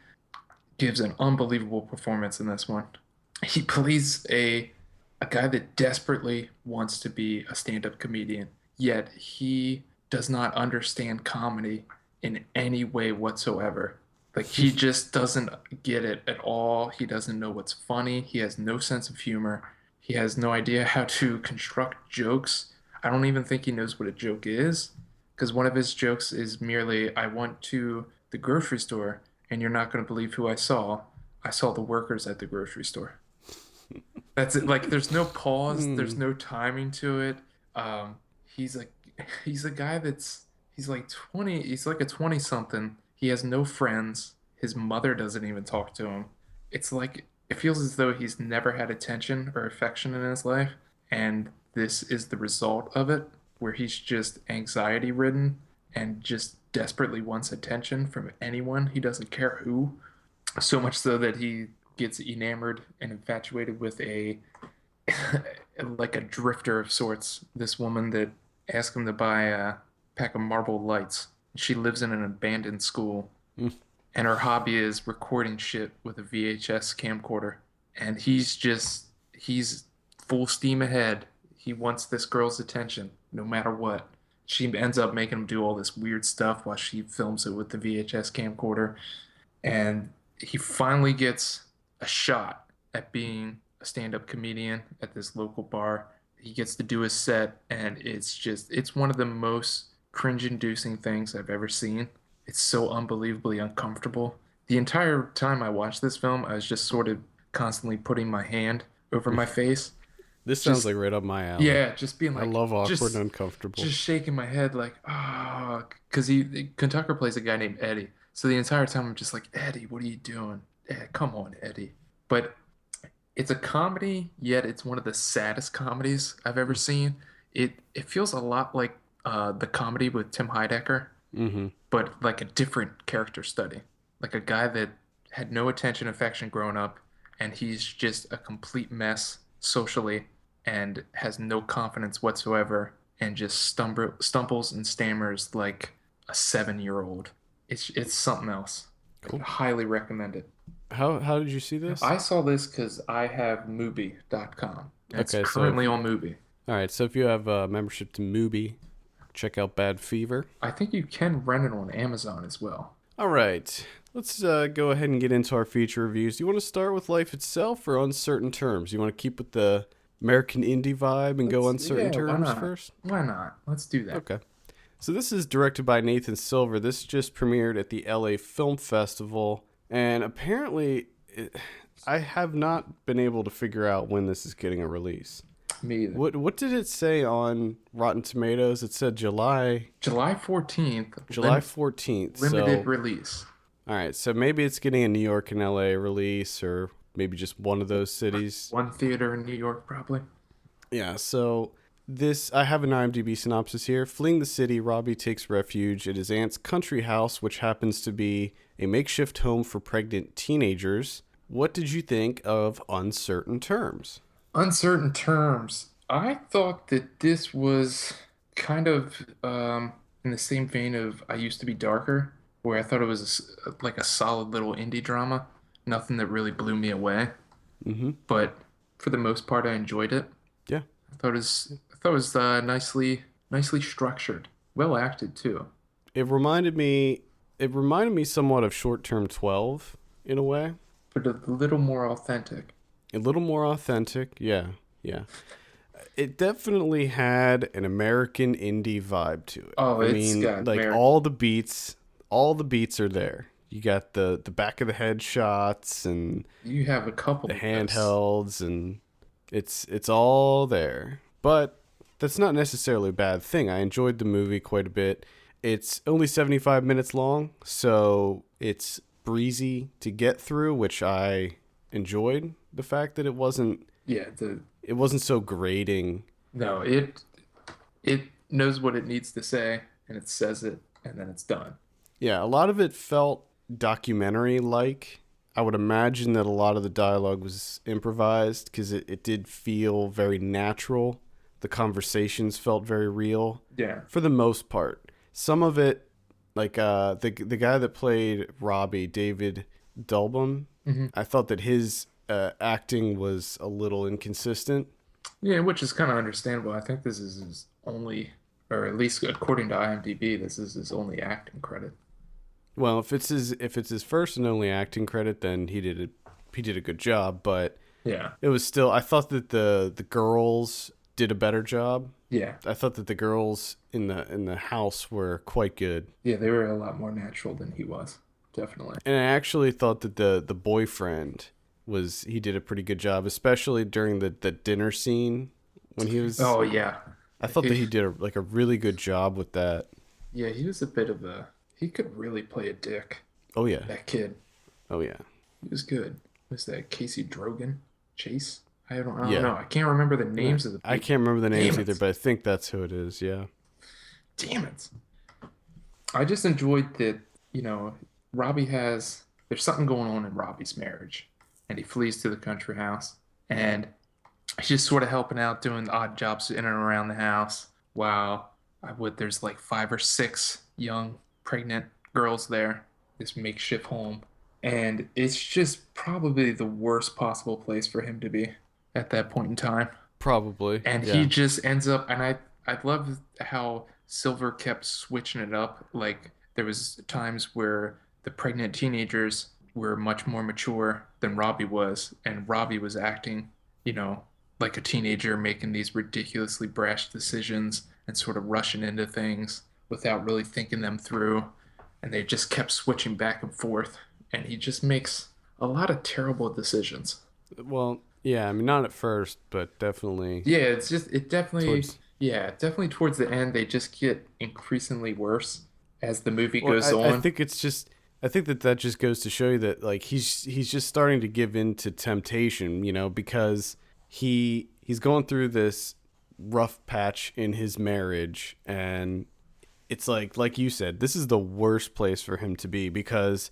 gives an unbelievable performance in this one. He plays a guy that desperately wants to be a stand-up comedian, yet he does not understand comedy in any way whatsoever. Like he just doesn't get it at all. He doesn't know what's funny. He has no sense of humor. He has no idea how to construct jokes. I don't even think he knows what a joke is, because one of his jokes is merely, I went to the grocery store and you're not going to believe who I saw. I saw the workers at the grocery store. That's it. Like, there's no pause, there's no timing to it. He's like, he's a guy he's like 20, he's like a 20 something. He has no friends. His mother doesn't even talk to him. It's like, it feels as though he's never had attention or affection in his life. And this is the result of it, where he's just anxiety ridden and just desperately wants attention from anyone. He doesn't care who. So much so that he gets enamored and infatuated with a like a drifter of sorts. This woman that asked him to buy a pack of marble lights. She lives in an abandoned school, Mm. and her hobby is recording shit with a VHS camcorder. And he's full steam ahead. He wants this girl's attention no matter what. She ends up making him do all this weird stuff while she films it with the VHS camcorder. And he finally gets a shot at being a stand-up comedian at this local bar. He gets to do his set, and it's one of the most cringe-inducing things I've ever seen. It's so unbelievably uncomfortable. The entire time I watched this film, I was just sort of constantly putting my hand over my face. This sounds Just like right up my alley. yeah, just being I like love awkward and just uncomfortable. just shaking my head like ah, because Kun Tucker plays a guy named Eddie. So the entire time I'm just like, Eddie, what are you doing? Come on, Eddie. But it's a comedy, yet it's one of the saddest comedies I've ever seen. It feels a lot like the comedy with Tim Heidecker, Mm-hmm. but like a different character study. Like a guy that had no attention, affection growing up, and he's just a complete mess socially and has no confidence whatsoever and just stumbles and stammers like a 7-year old. It's something else. I Cool. highly recommend it. How did you see this? I saw this because I have Mubi.com. And it's Okay, so currently on Mubi. all right. So if you have a membership to Mubi, check out Bad Fever. I think you can rent it on Amazon as well. All right. Let's go ahead and get into our feature reviews. Do you want to start with Life Itself or Uncertain Terms? You want to keep with the American indie vibe and go Uncertain Why Terms not? first? Why not? Let's do that. Okay. So this is directed by Nathan Silver. This just premiered at the LA Film Festival, and apparently I have not been able to figure out when this is getting a release. Me either. What did it say on Rotten Tomatoes? It said July July 14th. 14th. Limited So, release. all right, so maybe it's getting a New York and LA release, or maybe just one of those cities. One theater in New York, probably. Yeah, so this, I have an IMDb synopsis here. Fleeing the city, Robbie takes refuge at his aunt's country house, which happens to be a makeshift home for pregnant teenagers. What did you think of Uncertain Terms? Uncertain Terms. I thought that this was kind of in the same vein of I Used to Be Darker, where I thought it was like a solid little indie drama. Nothing that really blew me away, Mm-hmm. but for the most part, I enjoyed it. Yeah. I thought it was nicely structured, well acted too. It reminded me somewhat of Short Term 12 in a way. But a little more authentic. A little more authentic. Yeah. Yeah. It definitely had an American indie vibe to it. Oh, I it's mean, got like American. all the beats are there. You got the back of the head shots and You have a couple the of those. handhelds, and it's all there. But that's not necessarily a bad thing. I enjoyed the movie quite a bit. It's only 75 minutes long, so it's breezy to get through, which I enjoyed. The fact that it wasn't Yeah, so grating. no, it knows what it needs to say and it says it and then it's done. Yeah, a lot of it felt documentary like. I would imagine that a lot of the dialogue was improvised because it did feel very natural. The conversations felt very real Yeah. for the most part. Some of it, like the guy that played Robbie, David Dulbum, Hmm. I thought that his acting was a little inconsistent. Yeah, which is kind of understandable. I think this is his only, or at least according to IMDb, this is his only acting credit. Well, if it's his first and only acting credit, then he did a good job. But Yeah. it was still, I thought that the girls did a better job. Yeah. I thought that the girls in the house were quite good. Yeah, they were a lot more natural than he was. Definitely. And I actually thought that the boyfriend he did a pretty good job, especially during the dinner scene when he was. Oh, yeah. I thought that he did a really good job with that. Yeah, he was a bit of a, he could really play a dick, Oh yeah. that kid. Oh yeah. He was good. Was that Casey Drogan? Chase? I don't Yeah. know. I can't remember the Yeah. names of the I people. can't remember the names Damn either, it. but I think that's who it is. Yeah. Damn it. I just enjoyed that, Robbie there's something going on in Robbie's marriage, and he flees to the country house, and he's just sort of helping out, doing odd jobs in and around the house, while there's like 5 or 6 young pregnant girls there, this makeshift home, and it's just probably the worst possible place for him to be at that point in time. Probably. And he Yeah. just ends up, and I love how Silver kept switching it up. Like there was times where the pregnant teenagers were much more mature than Robbie was, and Robbie was acting, you know, like a teenager, making these ridiculously brash decisions and sort of rushing into things without really thinking them through. And they just kept switching back and forth, and he just makes a lot of terrible decisions. Well, yeah, I mean, not at first, but definitely Yeah, it's just it definitely towards. yeah, definitely towards the end they just get increasingly worse as the movie Well, goes I on. think it's just. I think that just goes to show you that like he's just starting to give in to temptation, because he's going through this rough patch in his marriage, and it's like you said, this is the worst place for him to be because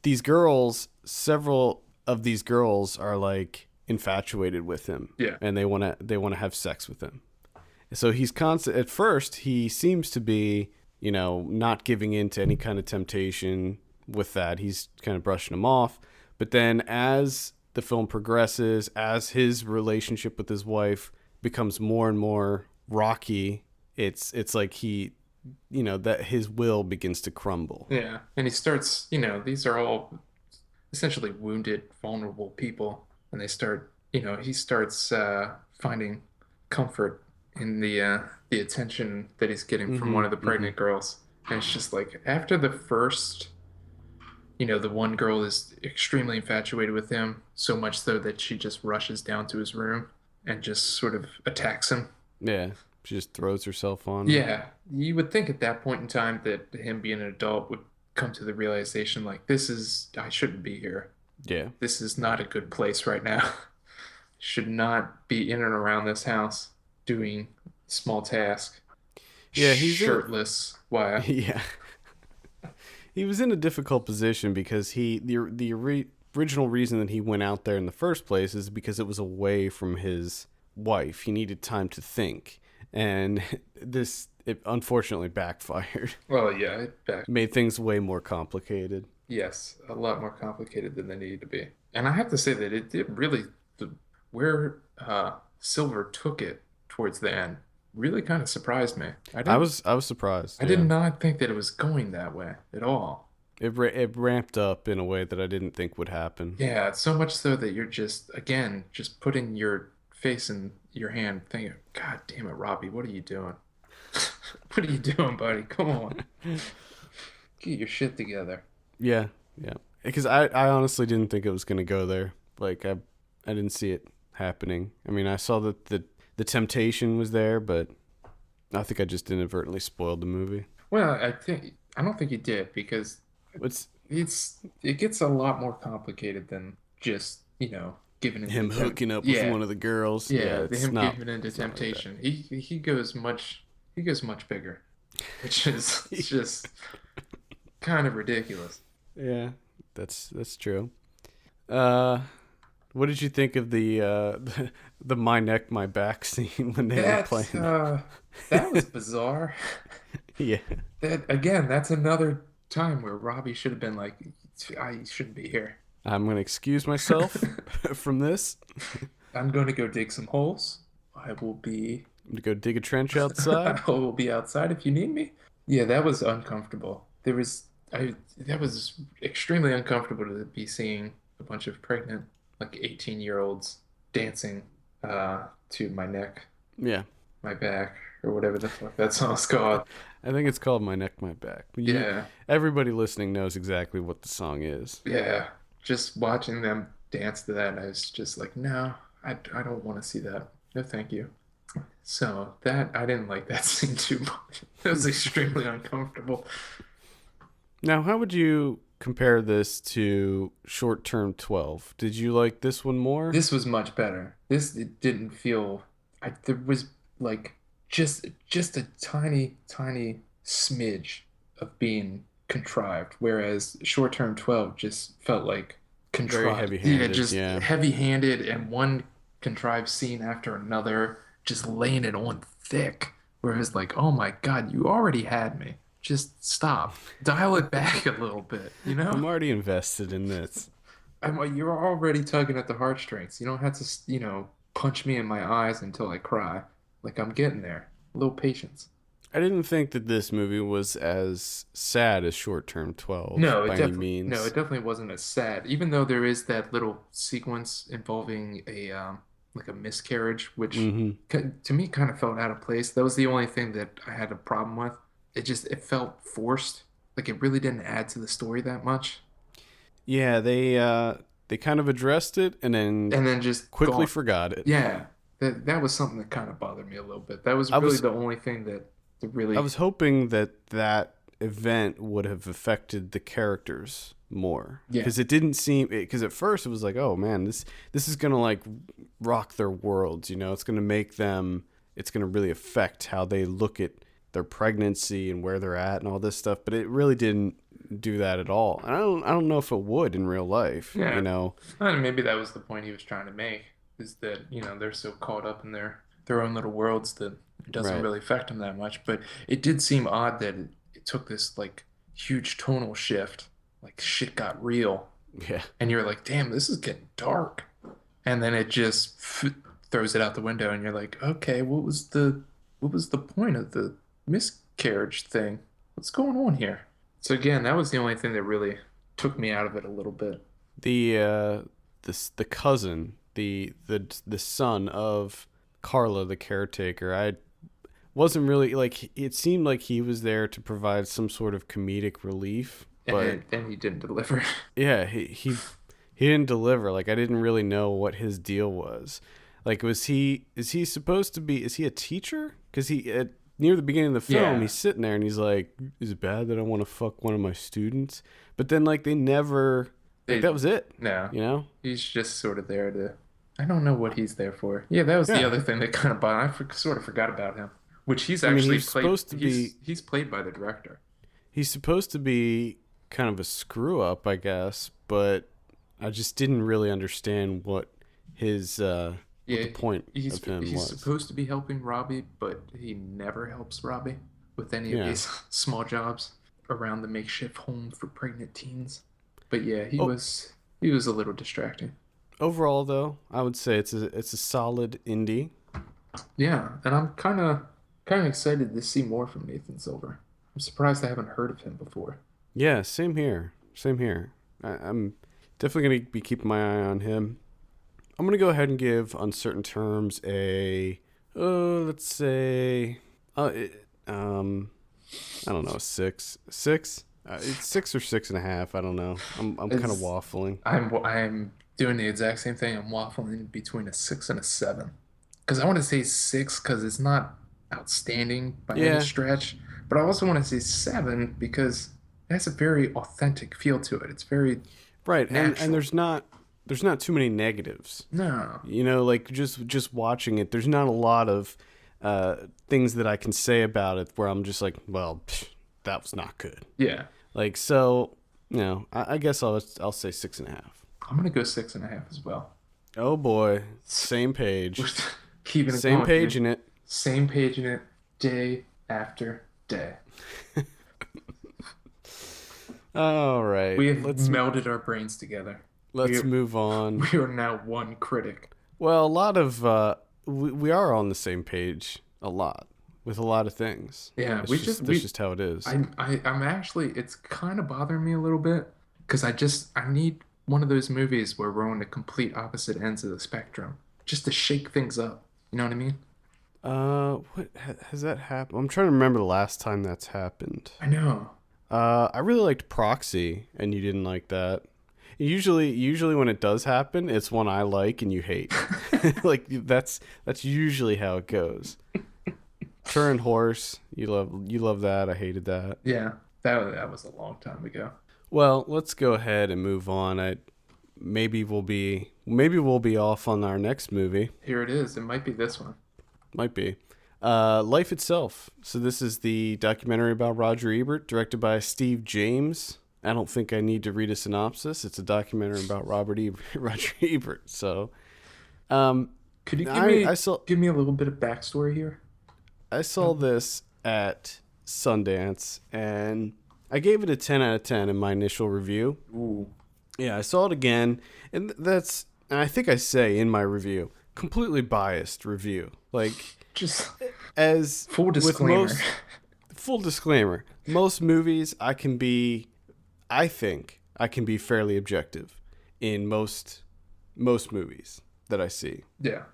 these girls, several of these girls are like infatuated with him, Yeah. and they want to have sex with him. So he's constant. At first, he seems to be, not giving in to any kind of temptation with that. He's kind of brushing them off. But then, as the film progresses, as his relationship with his wife becomes more and more rocky, it's like that his will begins to crumble. Yeah. And he starts, these are all essentially wounded, vulnerable people, and he starts finding comfort in the attention that he's getting from Mm-hmm. one of the Mm-hmm. pregnant girls. And it's just like after the first, the one girl is extremely infatuated with him, so much so that she just rushes down to his room and just sort of attacks him. Yeah, she just throws herself on him. Yeah, you would think at that point in time that him being an adult would come to the realization like I shouldn't be here. Yeah, This is not a good place right now. Should not be in and around this house doing small tasks, yeah. He's in. shirtless. Why? Yeah, he was in a difficult position because the original reason that he went out there in the first place is because it was away from his wife. He needed time to think, and it unfortunately backfired. Well, yeah, back. Made things way more complicated. Yes, a lot more complicated than they needed to be. And I have to say that it did really, where Silver took it towards the end really kind of surprised me. I was surprised. I did Yeah, not think that it was going that way at all. it ramped up in a way that I didn't think would happen. Yeah, so much so that you're just putting your face in your hand, thinking, God damn it, Robbie, what are you doing? What are you doing, buddy? Come on, get your shit together. Yeah, yeah. Because I honestly didn't think it was gonna go there. Like I didn't see it happening. I mean, I saw that the temptation was there, but I think I just inadvertently spoiled the movie. Well, I don't think you did because It's it gets a lot more complicated than just giving into him hooking up with yeah, one of the girls. Yeah, yeah, it's him not. giving into It's not like that. temptation. He goes much bigger, which is just kind of ridiculous. Yeah, that's true. Uh, what did you think of the my neck my back scene when they were That's playing? that was bizarre. Yeah, That again, that's another time where Robbie should have been like, I shouldn't be here. I'm gonna excuse myself from this. I'm going to go dig some holes. I will be I'm gonna go dig a trench outside. I will be outside if you need me. Yeah, that was uncomfortable. That was extremely uncomfortable to be seeing a bunch of pregnant, like 18-year-olds dancing to my neck, Yeah, my back, or whatever the fuck that song's called. I think it's called My Neck, My Back. Yeah, Everybody listening knows exactly what the song is. yeah. Just watching them dance to that, I was just like, no, I don't want to see that. No, thank you. So that I didn't like that scene too much. It was extremely uncomfortable. Now, how would you compare this to Short Term 12? Did you like this one more? This was much better. This it didn't feel. There was like just a tiny smidge of being contrived, whereas Short Term 12 just felt like Very contrived. Yeah, heavy-handed, just yeah. heavy-handed and one contrived scene after another, just laying it on thick. Whereas like, oh my God, you already had me. Just stop. Dial it back a little bit, you know? I'm already invested in this. I'm like, you're already tugging at the heartstrings. You don't have to, punch me in my eyes until I cry. Like I'm getting there. A little patience. I didn't think that this movie was as sad as Short Term 12 by any No, means. it definitely wasn't as sad. Even though there is that little sequence involving a like a miscarriage, which Hmm. to me kind of felt out of place. That was the only thing that I had a problem with. It felt forced. Like it really didn't add to the story that much. Yeah, they kind of addressed it and then And then just quickly gone. forgot it. Yeah, that was something that kind of bothered me a little bit. That was I really was the only thing that I really, was hoping that that event would have affected the characters more yeah, because it didn't seem because at first it was like, oh man, this is gonna like rock their worlds, you know, it's gonna make them, it's gonna really affect how they look at their pregnancy and where they're at and all this stuff, but it really didn't do that at all. And I don't know if it would in real life, you yeah. know. And maybe that was the point he was trying to make, is that, they're so caught up in their own little worlds that it doesn't Right. really affect them that much. But it did seem odd that it took this like huge tonal shift, like shit got real, Yeah. and you're like, damn, this is getting dark, and then it just throws it out the window, and you're like, okay, what was the point of the miscarriage thing? What's going on here? So again, that was the only thing that really took me out of it a little bit. The cousin, the son of Carla, the caretaker. I wasn't really like, it seemed like he was there to provide some sort of comedic relief, but And he didn't deliver. yeah, he didn't deliver. Like I didn't really know what his deal was. Like is he supposed to be, is he a teacher? Cuz he near the beginning of the film, Yeah, he's sitting there and he's like, is it bad that I want to fuck one of my students? But then like they never, like they that was it, no, you know? he's just sort of there to. I don't know what he's there for. Yeah, that was the Yeah. other thing that kind of bothered. Sort of forgot about him, which he's I mean, actually he's played. supposed to be He's played by the director. he's supposed to be kind of a screw up, I guess, but I just didn't really understand what Yeah, the point he's of him he's was. supposed to be helping Robbie, but he never helps Robbie with any of Yeah. these small jobs around the makeshift home for pregnant teens. But yeah, he Oh, was a little distracting. overall though, I would say it's a solid indie. Yeah, and I'm kind of excited to see more from Nathan Silver. I'm surprised I haven't heard of him before. Yeah, same here. Same here. I'm definitely gonna be keeping my eye on him. I'm gonna go ahead and give Uncertain Terms a let's say I don't know, a six. It's 6 or 6.5. I don't know. I'm kind of It's waffling. I'm doing the exact same thing. I'm waffling between a 6 and a 7 because I want to say 6 because it's not outstanding by any Yeah, stretch, but I also want to say 7 because it has a very authentic feel to it. It's very right. And natural. there's not too many negatives. No, You know, like just watching it, there's not a lot of things that I can say about it where I'm just like, well, that was not good. yeah, Like so, I guess I'll say 6.5. I'm gonna go 6.5 as well. Oh boy, same We're page, keeping it same going, page dude. in it. Same page in it, day after day. All right, We have let's melded our brains together. We let's move on. we are now one critic. Well, a lot of we are on the same page a lot with a lot of things. Yeah, That's we just just that's we just how it is. I'm actually it's kind of bothering me a little bit because I need one of those movies where we're on the complete opposite ends of the spectrum just to shake things up. You know what I mean? What has that happened? I'm trying to remember the last time that's happened. I know. I really liked Proxy, and you didn't like that. Usually when it does happen, it's one I like and you hate. Like that's usually how it goes. Turin Horse, you love that. I hated that. Yeah, that was a long time ago. Well, let's go ahead and move on. Maybe we'll be off on our next movie. Here it is. It might be this one. Might be. Life Itself. So this is the documentary about Roger Ebert, directed by Steve James. I don't think I need to read a synopsis. It's a documentary about Roger Ebert. So, Could you I saw give me a little bit of backstory here? I saw this at Sundance, and I gave it a 10 out of 10 in my initial review. Ooh. Yeah, I saw it again, and and I think I say in my review, completely biased review. Like, Just as full with disclaimer. full disclaimer, most movies I think I can be fairly objective in most movies that I see. Yeah.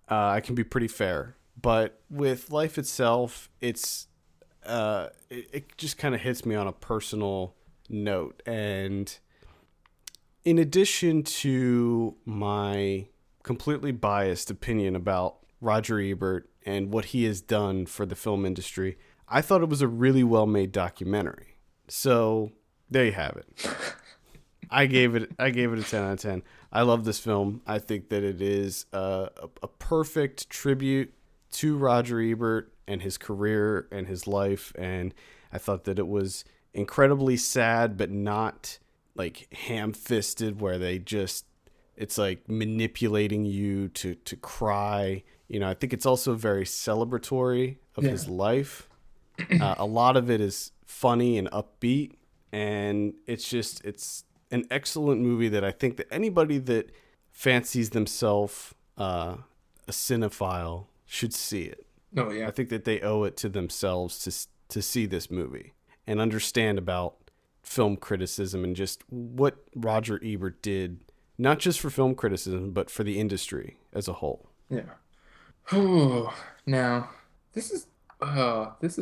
I can be pretty fair, but with Life Itself, it just kind of hits me on a personal note. And in addition to my completely biased opinion about Roger Ebert and what he has done for the film industry, I thought it was a really well made documentary. So there you have it. I gave it a 10 out of 10. I love this film. I think that it is a perfect tribute to Roger Ebert and his career and his life. And I thought that it was incredibly sad, but not like ham-fisted where it's like manipulating you to cry. You know, I think it's also very celebratory of his life. A lot of it is funny and upbeat. And it's an excellent movie that I think that anybody that fancies themselves a cinephile should see it. Oh yeah. I think that they owe it to themselves to see this movie and understand about film criticism and just what Roger Ebert did, not just for film criticism, but for the industry as a whole. Yeah. Oh, now this is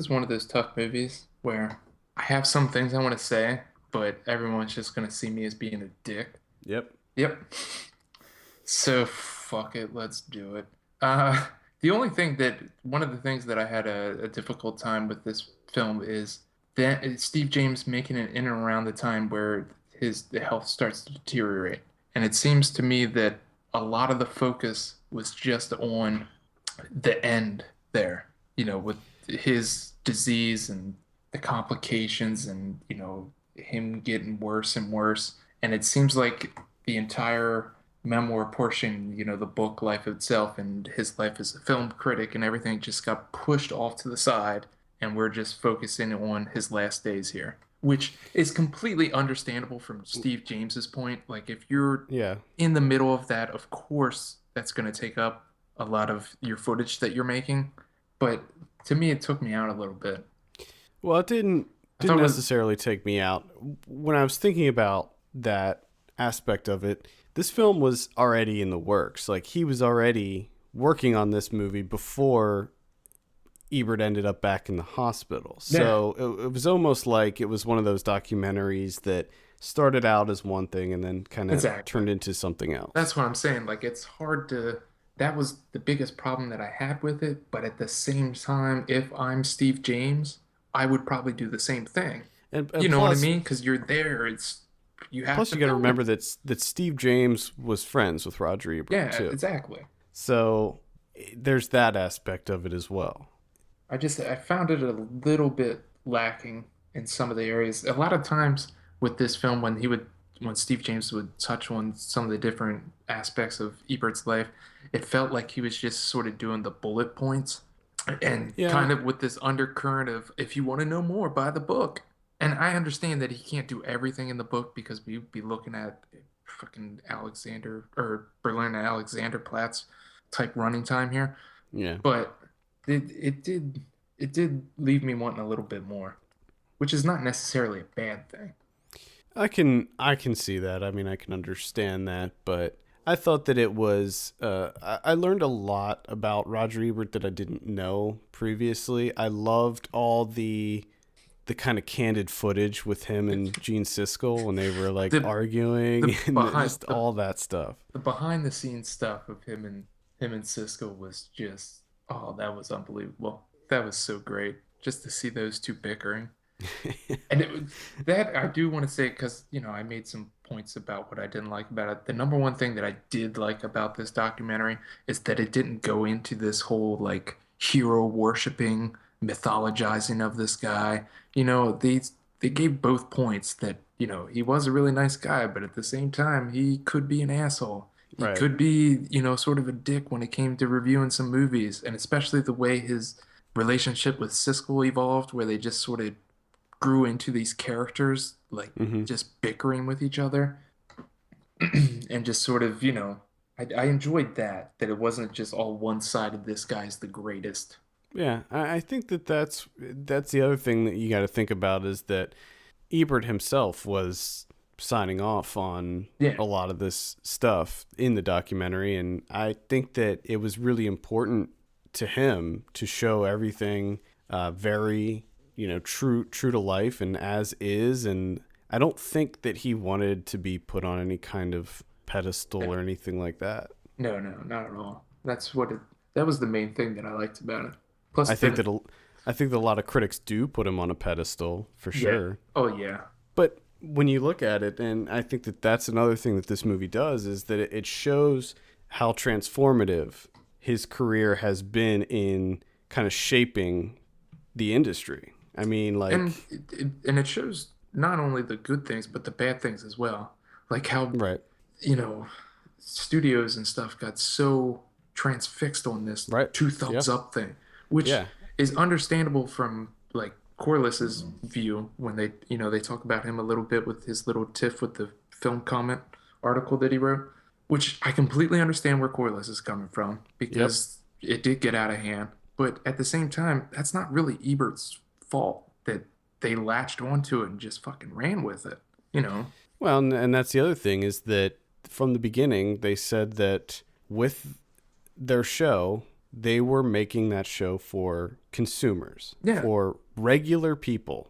one of those tough movies where I have some things I want to say, but everyone's just gonna see me as being a dick. Yep. Yep. So fuck it, let's do it. The only thing that one of the things that I had a difficult time with this film is that it's Steve James making it in and around the time where the health starts to deteriorate. And it seems to me that a lot of the focus was just on the end there, with his disease and the complications and, him getting worse and worse. And it seems like the entire memoir portion, the book Life Itself and his life as a film critic and everything just got pushed off to the side. And we're just focusing on his last days here, which is completely understandable from Steve James's point. Like, if you're in the middle of that, of course, that's going to take up a lot of your footage that you're making. But to me, it took me out a little bit. Well, it didn't necessarily take me out. When I was thinking about that aspect of it, this film was already in the works. Like, he was already working on this movie before Ebert ended up back in the hospital. So it was almost like it was one of those documentaries that started out as one thing and then kind of turned into something else. That's what I'm saying. Like, it's hard to... That was the biggest problem that I had with it. But at the same time, if I'm Steve James, I would probably do the same thing. And you know what I mean? Because you're there. You have plus, to you got to remember that Steve James was friends with Roger Ebert, too. Yeah, exactly. So there's that aspect of it as well. I found it a little bit lacking in some of the areas. A lot of times with this film, when Steve James would touch on some of the different aspects of Ebert's life, it felt like he was just sort of doing the bullet points and kind of with this undercurrent of, if you want to know more, buy the book. And I understand that he can't do everything in the book because we'd be looking at fucking Berlin Alexanderplatz type running time here. Yeah. But it did leave me wanting a little bit more, which is not necessarily a bad thing. I can see that. I mean, I can understand that, but I thought that it was I learned a lot about Roger Ebert that I didn't know previously. I loved all the kind of candid footage with him and Gene Siskel when they were like arguing and just all that stuff. The behind the scenes stuff of him and Siskel was just, oh, that was unbelievable. That was so great just to see those two bickering. And that I do want to say, because, I made some points about what I didn't like about it. The number one thing that I did like about this documentary is that it didn't go into this whole like hero worshiping, mythologizing of this guy. They gave both points that, he was a really nice guy, but at the same time, he could be an asshole. He Right. could be, sort of a dick when it came to reviewing some movies, and especially the way his relationship with Siskel evolved, where they just sort of grew into these characters, like Hmm. just bickering with each other and just sort of, I enjoyed that it wasn't just all one-sided, this guy's the greatest. Yeah, I think that's the other thing that you got to think about is that Ebert himself was signing off on Yeah. a lot of this stuff in the documentary, and I think that it was really important to him to show everything very, true to life and as is. And I don't think that he wanted to be put on any kind of pedestal or anything like that. No, no, not at all. That was the main thing that I liked about it. Plus I think the that I think that a lot of critics do put him on a pedestal for Yeah. sure. Oh yeah. But when you look at it, and I think that that's another thing that this movie does, is that it shows how transformative his career has been in kind of shaping the industry. I mean, And like, it shows not only the good things but the bad things as well. Like how, right, you know, studios and stuff got so transfixed on this right, two yeah, thumbs up thing, which yeah, is understandable from like Corliss's view when they talk about him a little bit with his little tiff with the film comment article that he wrote, which I completely understand where Corliss is coming from yep. because it did get out of hand. But at the same time, that's not really Ebert's fault that they latched onto it and just fucking ran with it, you know? Well, and that's the other thing is that from the beginning they said that with their show, they were making that show for consumers, Yeah, for regular people.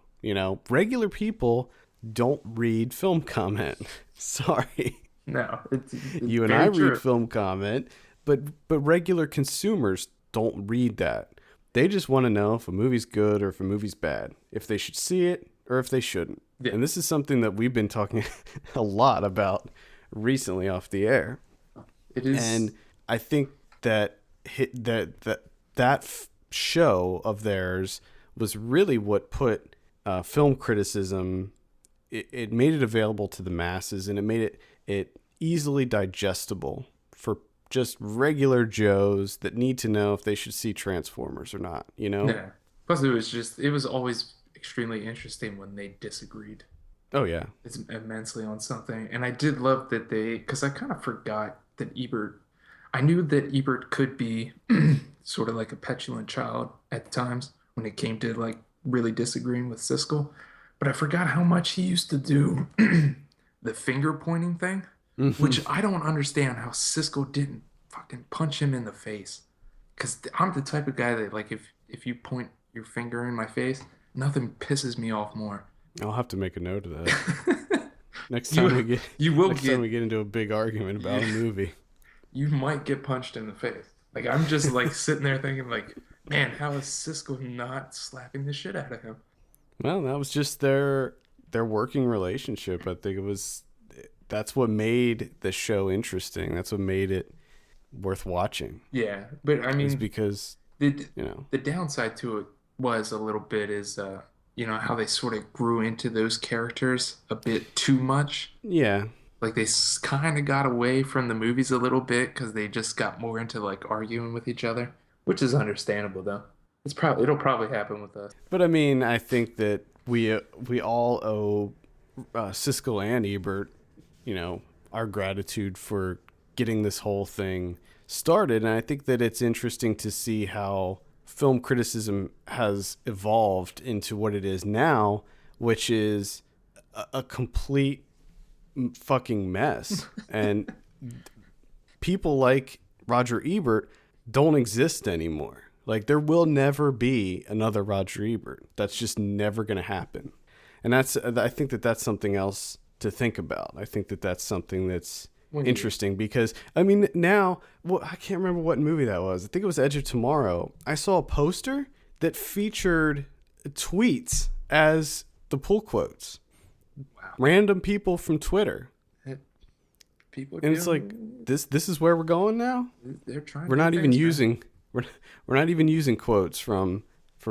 Regular people don't read film comment. Sorry. no, it's You and I very read true. film comment, but regular consumers don't read that. They just want to know if a movie's good or if a movie's bad, if they should see it or if they shouldn't. Yeah, And this is something that we've been talking a lot about recently off the air. it is. And I think that show of theirs was really what put film criticism. It made it available to the masses, and it made it easily digestible for just regular Joes that need to know if they should see Transformers or not. Yeah. Plus, it was always extremely interesting when they disagreed. Oh yeah, It's immensely on something. And I did love that because I kind of forgot that I knew that Ebert could be sort of like a petulant child at times when it came to like really disagreeing with Siskel. But I forgot how much he used to do the finger pointing thing, which I don't understand how Siskel didn't fucking punch him in the face. Because I'm the type of guy that, like, if you point your finger in my face, nothing pisses me off more. I'll have to make a note of that next time we You get you will next time get we get into a big argument about a movie. you might get punched in the face. Like I'm just like sitting there thinking like, man, how is Cisco not slapping the shit out of him? Well, that was just their working relationship. I think that's what made the show interesting. That's what made it worth watching. Yeah, but I Is mean because, the you know, the downside to it was a little bit is how they sort of grew into those characters a bit too much. yeah. Like they kind of got away from the movies a little bit because they just got more into like arguing with each other, which is understandable though. It'll probably happen with us. But I mean, I think that we all owe Siskel and Ebert, our gratitude for getting this whole thing started. And I think that it's interesting to see how film criticism has evolved into what it is now, which is a complete fucking mess. And people like Roger Ebert don't exist anymore. Like there will never be another Roger Ebert. That's just never going to happen. And I think that that's something else to think about. I think that that's something that's When you interesting because I mean now, well, I can't remember what movie that was. I think it was Edge of Tomorrow. I saw a poster that featured tweets as the pull quotes. Wow. Random people from Twitter. People And it's like, this is where we're going now? they're trying We're new not even things, man. using we're not even using quotes from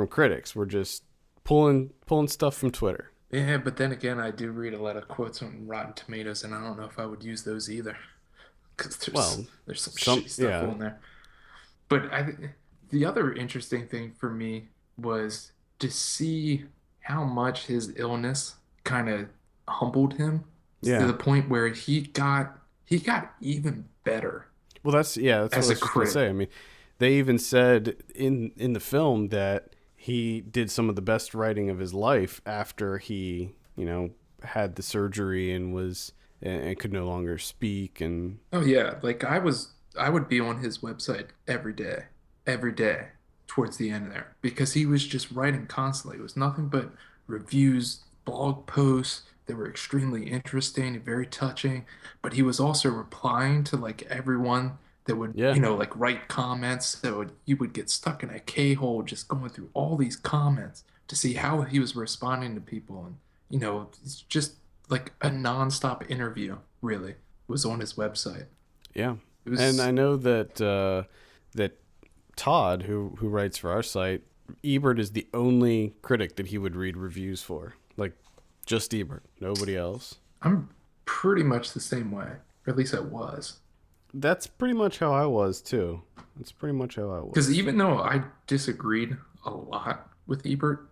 critics. We're just pulling stuff from Twitter. Yeah, but then again, I do read a lot of quotes on Rotten Tomatoes, and I don't know if I would use those either, because Well, there's some some shitty stuff yeah. on there. But the other interesting thing for me was to see how much his illness kind of humbled him to Yeah. the point where he got even better Well, that's what I as a was just going to say. critic. I mean, they even said in the film that he did some of the best writing of his life after he, had the surgery and was and could no longer speak and Oh yeah, like I would be on his website every day towards the end there because he was just writing constantly. It was nothing but reviews, blog posts that were extremely interesting and very touching, but he was also replying to like everyone that would, yeah. like write comments. So you would get stuck in a K-hole just going through all these comments to see how he was responding to people. And, it's just like a nonstop interview, really, was on his website. Yeah. It And was, I know that Todd, who writes for our site, Ebert is the only critic that he would read reviews for. Like, just Ebert, nobody else. I'm pretty much the same way, or at least I was. That's pretty much how I was too. That's pretty much how I Because was. even though I disagreed a lot with Ebert,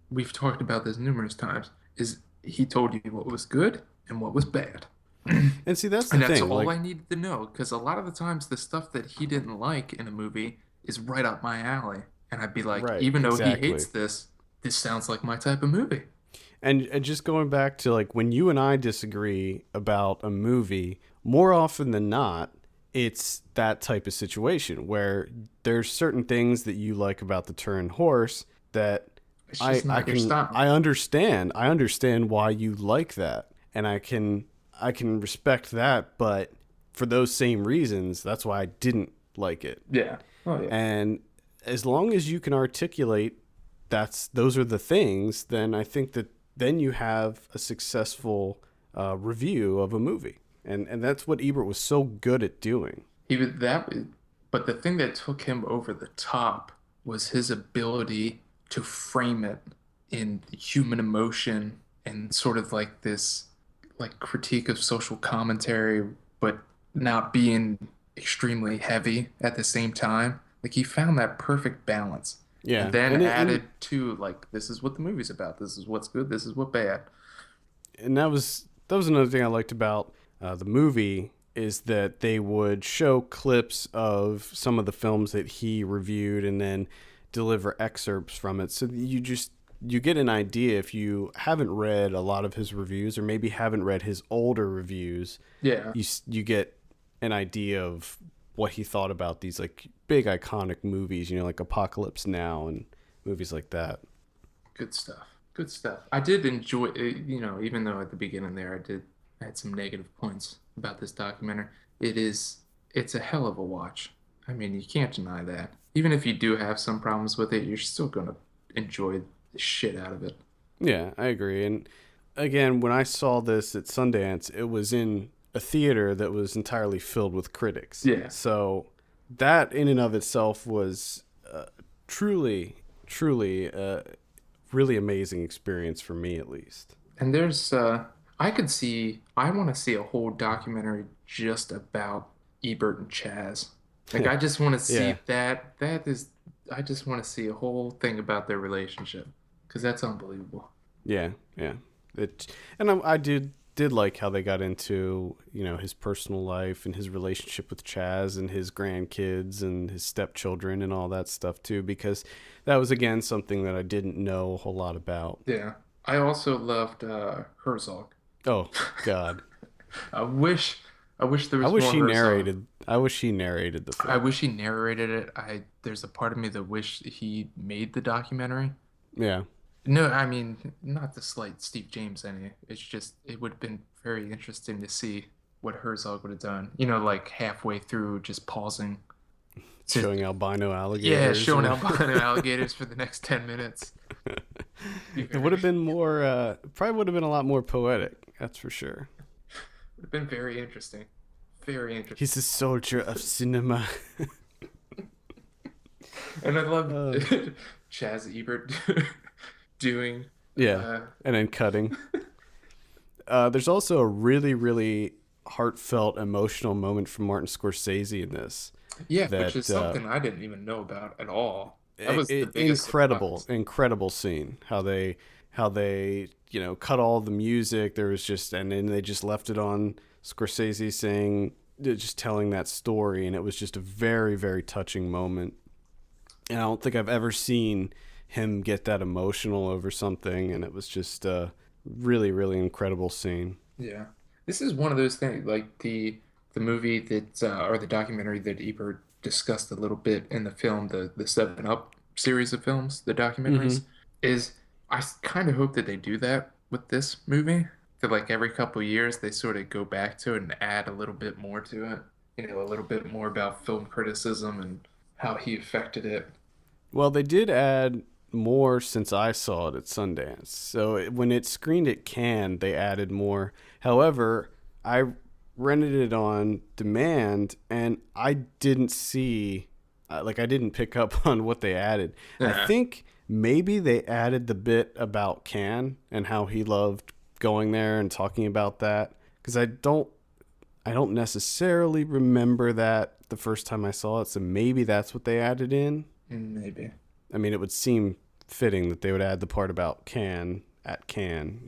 we've talked about this numerous times, is he told you what was good and what was bad. And see, that's the And that's thing. all Like, I needed to know, because a lot of the times the stuff that he didn't like in a movie is right up my alley. And I'd be like, right, even though he hates exactly. this sounds like my type of movie. And just going back to like when you and I disagree about a movie, more often than not, it's that type of situation where there's certain things that you like about the Turin horse that It's just not your style. I understand why you like that, and I can respect that, but for those same reasons, that's why I didn't like it. Yeah. Oh yeah. And as long as you can articulate those are the things, then I think that then you have a successful review of a movie, and that's what Ebert was so good at doing. He was that, but the thing that took him over the top was his ability to frame it in human emotion and sort of like this like critique of social commentary, but not being extremely heavy at the same time. Like he found that perfect balance. And Yeah, then and added to like this is what the movie's about. This is what's good. This is what bad. that was another thing I liked about the movie is that they would show clips of some of the films that he reviewed and then deliver excerpts from it, so that you get an idea if you haven't read a lot of his reviews or maybe haven't read his older reviews. Yeah. You get an idea of what he thought about these like big iconic movies, like Apocalypse Now and movies like that. Good stuff. Good stuff. I did enjoy it, even though at the beginning there I had some negative points about this documentary. It's a hell of a watch. I mean, you can't deny that. Even if you do have some problems with it, you're still gonna enjoy the shit out of it. Yeah, I agree. And again, when I saw this at Sundance, it was in a theater that was entirely filled with critics. Yeah. So that in and of itself was truly, truly a really amazing experience for me, at least. And I want to see a whole documentary just about Ebert and Chaz. Like I just want to see Yeah, I just want to see a whole thing about their relationship because that's unbelievable. yeah, yeah. And I did like how they got into his personal life and his relationship with Chaz and his grandkids and his stepchildren and all that stuff too, because that was again something that I didn't know a whole lot about. Yeah. I also loved Herzog. Oh God, I wish I wish there I was wish more he Herzog. narrated. I wish he narrated the I film. wish he narrated it. I There's a part of me that wish he made the documentary. Yeah, No, I mean not to slight Steve James any. It's just it would have been very interesting to see what Herzog would have done. Like halfway through, just pausing to showing albino yeah, alligators. showing albino alligators for the next 10 minutes. Be It would very, have been more, probably would have been a lot more poetic. That's for sure. would have been very interesting. Very interesting. He's a soldier of cinema. And I love uh, Chaz Ebert doing. yeah. Uh, And then cutting. There's also a really, really heartfelt, emotional moment from Martin Scorsese in this. yeah, which is That something I didn't even know about at all. That was the biggest incredible, surprise. incredible scene. How they cut all the music. There was just and then they just left it on Scorsese saying just telling that story, and it was just a very, very touching moment. And I don't think I've ever seen him get that emotional over something, and it was just a really, really incredible scene. Yeah, this is one of those things, like the movie that or the documentary that Ebert discussed a little bit in the film, the Seven Up series of films, the documentaries, Mm-hmm. is I kind of hope that they do that with this movie. That like every couple years they sort of go back to it and add a little bit more to it. A little bit more about film criticism and how he affected it. Well, they did add more since I saw it at Sundance. So when it screened at Cannes, they added more. However, I rented it on demand, and I didn't see, I didn't pick up on what they added. I Yeah. think maybe they added the bit about Cannes and how he loved going there and talking about that, because I don't necessarily remember that the first time I saw it, so maybe that's what they added in. Maybe. I mean, it would seem fitting that they would add the part about Can at Can.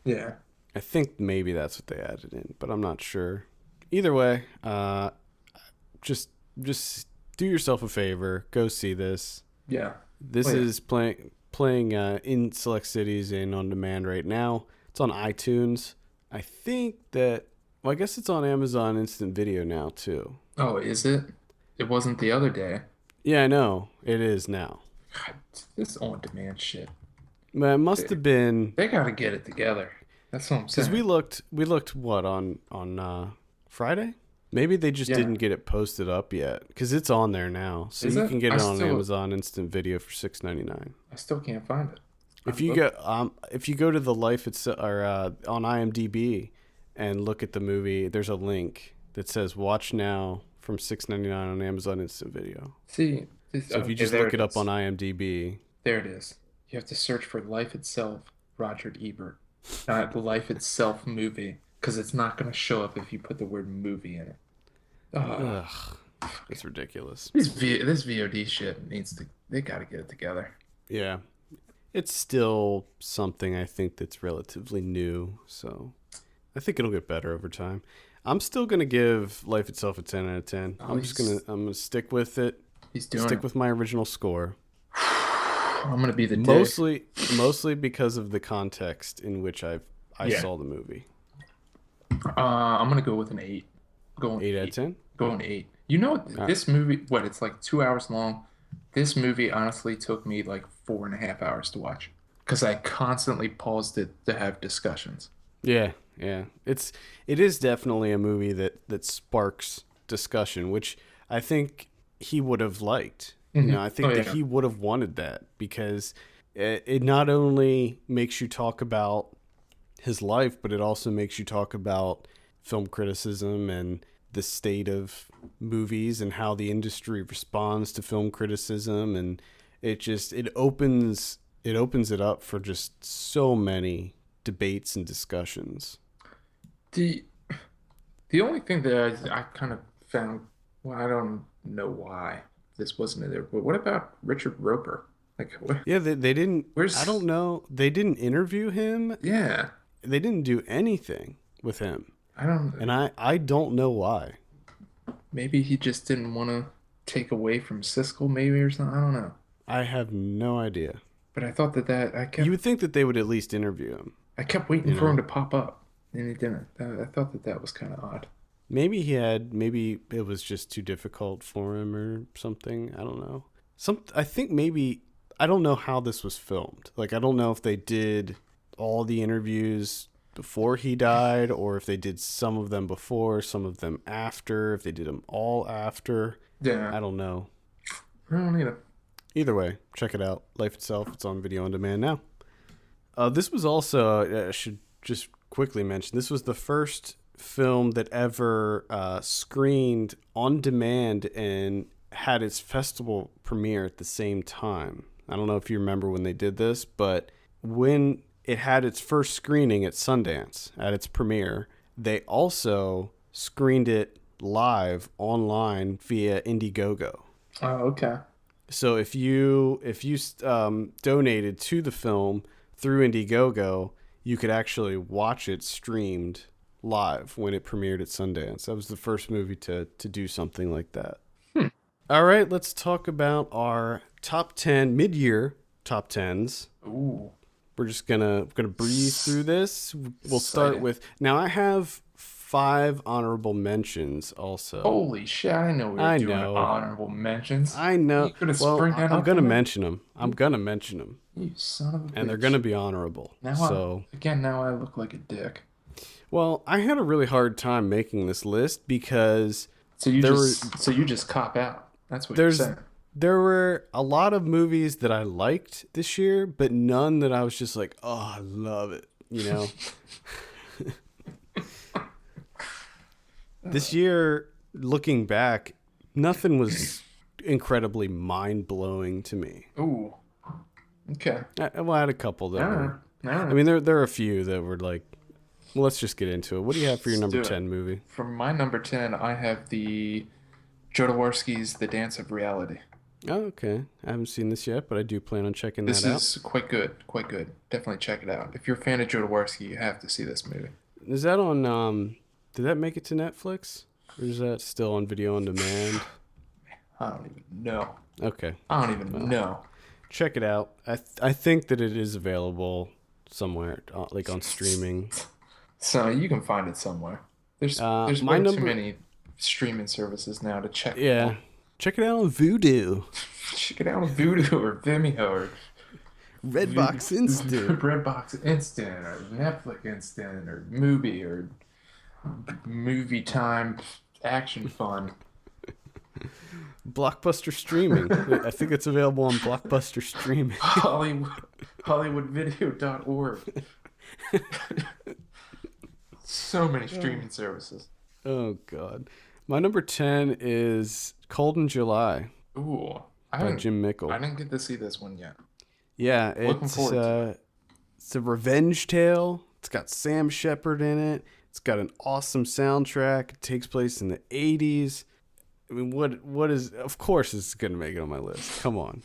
Yeah. I think maybe that's what they added in, but I'm not sure. Either way, just just do yourself a favor, go see this. Yeah. This Oh yeah. is playing in select cities and on demand right now. It's on iTunes. I think that well, I guess it's on Amazon Instant Video now too. Oh, is it? It wasn't the other day. Yeah, I know it is now. God, this on-demand shit. But it must They, have been they got to get it together. That's what I'm because saying. we looked what on Friday. Maybe they just Yeah. didn't get it posted up yet because it's on there now, so Is you it? can get it on Amazon Instant Video for $6.99. I still can't find it. If I'm you looking. go if you go to the life itself or on IMDb and look at the movie, there's a link that says "Watch now" from $6.99 on Amazon Instant Video. See, this, So if you okay, just there look it it up is. on IMDb, There it is. You have to search for Life Itself, Roger Ebert, not Life Itself movie, because it's not going to show up if you put the word movie in it. Ah, ugh, it's ridiculous. this VOD shit needs to. They got to get it together. Yeah, it's still something I think that's relatively new, so I think it'll get better over time. I'm still gonna give Life Itself a 10 out of 10. Oh, I'm gonna stick with it. he's doing Stick it. with my original score. I'm gonna be the dick. Mostly because of the context in which I Yeah. saw the movie. I'm gonna go with an eight. Going 8 out of eight. 10. Going eight. You know All right. this movie? What? It's like 2 hours long. This movie honestly took me like 4.5 hours to watch because I constantly paused it to have discussions. Yeah, yeah. It is definitely a movie that sparks discussion, which I think he would have liked. Hmm. I Oh think that yeah. he would have wanted that because it not only makes you talk about his life, but it also makes you talk about film criticism and the state of movies and how the industry responds to film criticism, and it opens it up for just so many debates and discussions. The the only thing that I kind of found, well, I don't know why this wasn't in there, but what about Richard Roper? Like, Yeah, they didn't. I where's, don't know. They didn't interview him. yeah, They didn't do anything with him, I don't, and I don't know why. maybe he just didn't want to take away from Siskel, maybe, or something. I don't know. I have no idea. But I thought that You would think that they would at least interview him. I kept waiting You for him know, to pop up, and he didn't. I thought that was kind of odd. maybe it was just too difficult for him or something. I don't know. I think maybe I don't know how this was filmed. Like I don't know if they did all the interviews before he died or if they did some of them before, some of them after, if they did them all after. Yeah, I don't know. I don't either. Either way, check it out. Life Itself, it's on video on demand now. This was also, I should just quickly mention, this was the first film that ever screened on demand and had its festival premiere at the same time. I don't know if you remember when they did this, but when it had its first screening at Sundance at its premiere, they also screened it live online via Indiegogo. Oh, okay. So if you donated to the film through Indiegogo, you could actually watch it streamed live when it premiered at Sundance. That was the first movie to do something like that. All right, let's talk about our top 10 mid-year top 10s. Ooh. We're just gonna breeze through this. We'll start Exciting. with, now I have 5 honorable mentions also. Holy shit! I know we were I doing know. honorable mentions. I know. You could have Well, spring that I'm up gonna there? mention them. I'm gonna mention them, You son of a bitch. and they're gonna be honorable. Now So, now I look like a dick. well, I had a really hard time making this list because So you there just cop out. That's what you're there's saying. there were a lot of movies that I liked this year, but none that I was just like, oh, I love it. You know. This year, looking back, nothing was incredibly mind-blowing to me. Ooh. Okay. I had a couple that were. All right. I mean, there are a few that were like, well, let's just get into it. What do you have for your Let's number do it. 10 movie? For my number 10, I have the Jodorowsky's The Dance of Reality. Oh, okay. I haven't seen this yet, but I do plan on checking This that is quite good. Quite good. Definitely check it out. If you're a fan of Jodorowsky, you have to see this movie. out. Is that on, did that make it to Netflix? Or is that still on video on demand? I don't even know. Okay. I don't even know. Check it out. I think that it is available somewhere, like on streaming. So you can find it somewhere. There's my way too number- many streaming services now to check. Yeah. Check it out on Vudu. Check it out on Vudu or Vimeo or Redbox Instant. Redbox Instant or Netflix Instant or Mubi or Movie Time Action Fun. Blockbuster Streaming. I think it's available on Blockbuster Streaming. HollywoodVideo.org. So many streaming services. Oh, God. My number 10 is Cold in July Ooh, by Jim Mickle. I didn't get to see this one yet. Yeah, Looking forward to it's a revenge tale. It's got Sam Shepard in it. It's got an awesome soundtrack. It takes place in the 80s. I mean, what is... Of course it's going to make it on my list. Come on.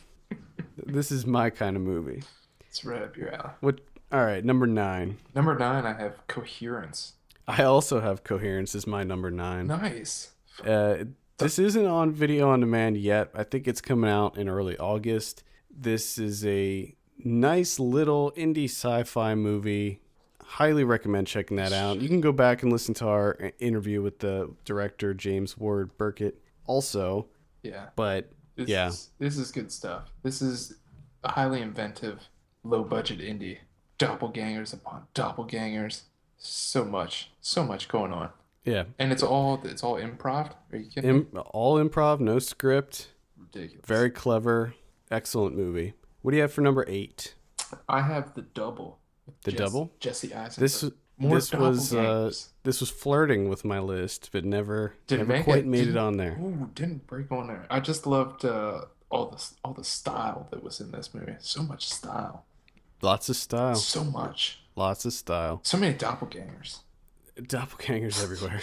This is my kind of movie. It's right up your alley. All right, number 9. Number 9, I have Coherence. I also have Coherence as my number 9. Nice. This isn't on video on demand yet. I think it's coming out in early August. This is a nice little indie sci-fi movie. Highly recommend checking that out. You can go back and listen to our interview with the director, James Ward Burkett, also. Yeah. But, yeah. This is good stuff. This is a highly inventive, low-budget indie. Doppelgangers upon doppelgangers. So much going on. Yeah. And it's all improv. Are you kidding me? All improv, no script. Ridiculous. Very clever. Excellent movie. What do you have for number 8? I have The Double. The Double? Jesse Eisenberg. This was doppelgangers. this was flirting with my list, but never Didn't make quite it. made it Didn't- on there. Ooh, didn't break on there. I just loved all the style that was in this movie. So much style. Lots of style. So much. Lots of style. So many doppelgangers. Doppelgangers everywhere.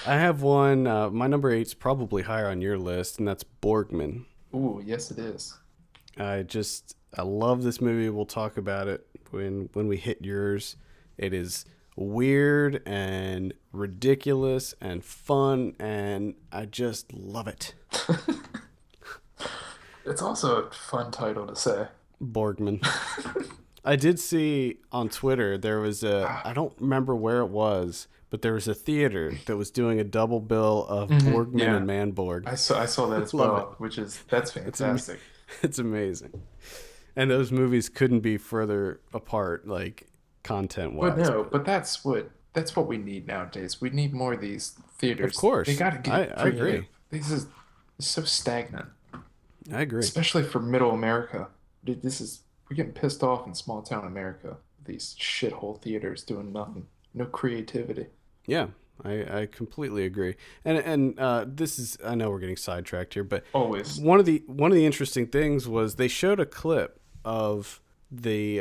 I have one. My number 8's probably higher on your list, and that's Borgman. Ooh, yes it is. I love this movie. We'll talk about it when we hit yours. It is weird and ridiculous and fun, and I just love it. It's also a fun title to say. Borgman. I did see on Twitter there was I don't remember where it was, but there was a theater that was doing a double bill of Borgman yeah. and Manborg. I saw that as Love well, that's fantastic. It's amazing. And those movies couldn't be further apart, like content-wise. But that's what we need nowadays. We need more of these theaters. Of course. They got to get I agree. creative. This is so stagnant, I agree. especially for middle America. Dude, this is we're getting pissed off in small town America. These shithole theaters doing nothing, no creativity. Yeah, I completely agree. And this is, I know we're getting sidetracked here, but Always. one of the interesting things was they showed a clip of the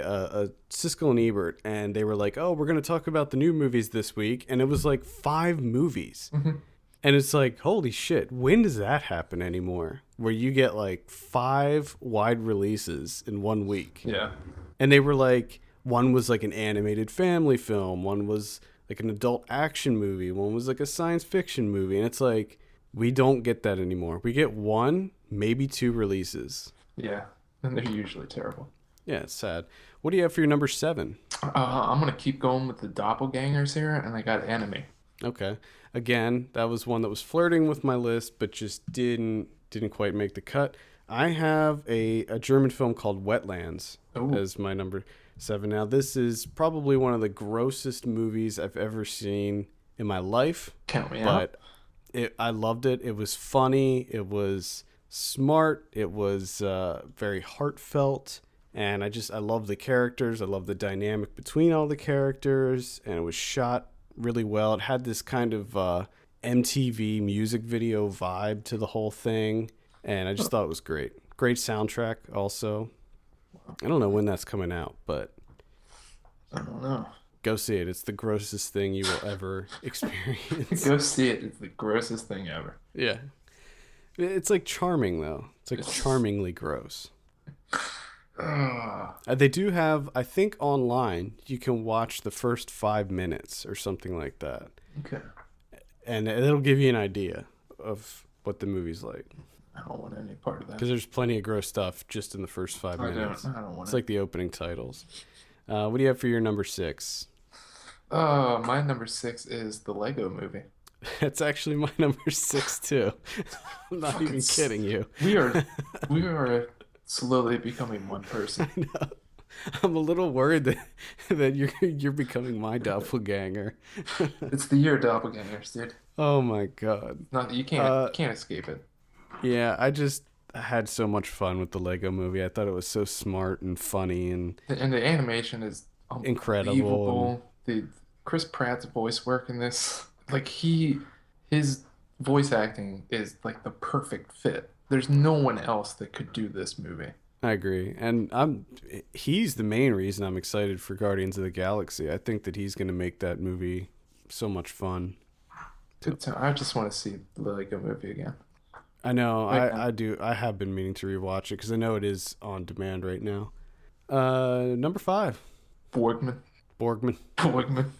Siskel and Ebert, and they were like, "Oh, we're going to talk about the new movies this week," and it was like 5 movies. Hmm. And it's like, holy shit, when does that happen anymore? Where you get like 5 wide releases in 1 week. Yeah. And they were like, one was like an animated family film, one was like an adult action movie, one was like a science fiction movie. And it's like, we don't get that anymore. We get 1, maybe 2 releases. Yeah. And they're usually terrible. Yeah, it's sad. What do you have for your number 7? I'm gonna keep going with the doppelgangers here, and I got enemy. Okay. Again, that was one that was flirting with my list, but just didn't quite make the cut. I have a German film called Wetlands Oh, as my number 7. Now, this is probably one of the grossest movies I've ever seen in my life, count me out. but I loved it. It was funny. It was smart. It was very heartfelt. And I love the characters. I love the dynamic between all the characters. And it was shot really well. It had this kind of MTV music video vibe to the whole thing. And I just thought it was great. Great soundtrack also. I don't know when that's coming out, but I don't know. go see it. It's the grossest thing you will ever experience. Go see it. It's the grossest thing ever. Yeah. It's like charming, though. It's like charmingly gross. Ugh. They do have, I think online, you can watch the first 5 minutes or something like that. Okay. And it'll give you an idea of what the movie's like. I don't want any part of that. Because there's plenty of gross stuff just in the first 5 minutes. I don't want It's it. like the opening titles. What do you have for your number 6? My number 6 is the Lego Movie. That's actually my number 6 too. I'm not Fucking even kidding you. We are slowly becoming one person. I know. I'm a little worried that you're becoming my doppelganger. It's the year of doppelgangers, dude. Oh my god. Not you can't escape it. Yeah, I had so much fun with the Lego movie. I thought it was so smart and funny and And the animation is incredible. unbelievable. The Chris Pratt's voice work in this, like his voice acting is like the perfect fit. There's no one else that could do this movie. I agree. And he's the main reason I'm excited for Guardians of the Galaxy. I think that he's going to make that movie so much fun. I just want to see the Lego Movie again. I know. Right now. I do. I have been meaning to rewatch it because I know it is on demand right now. Number 5, Borgman. Borgman. Borgman.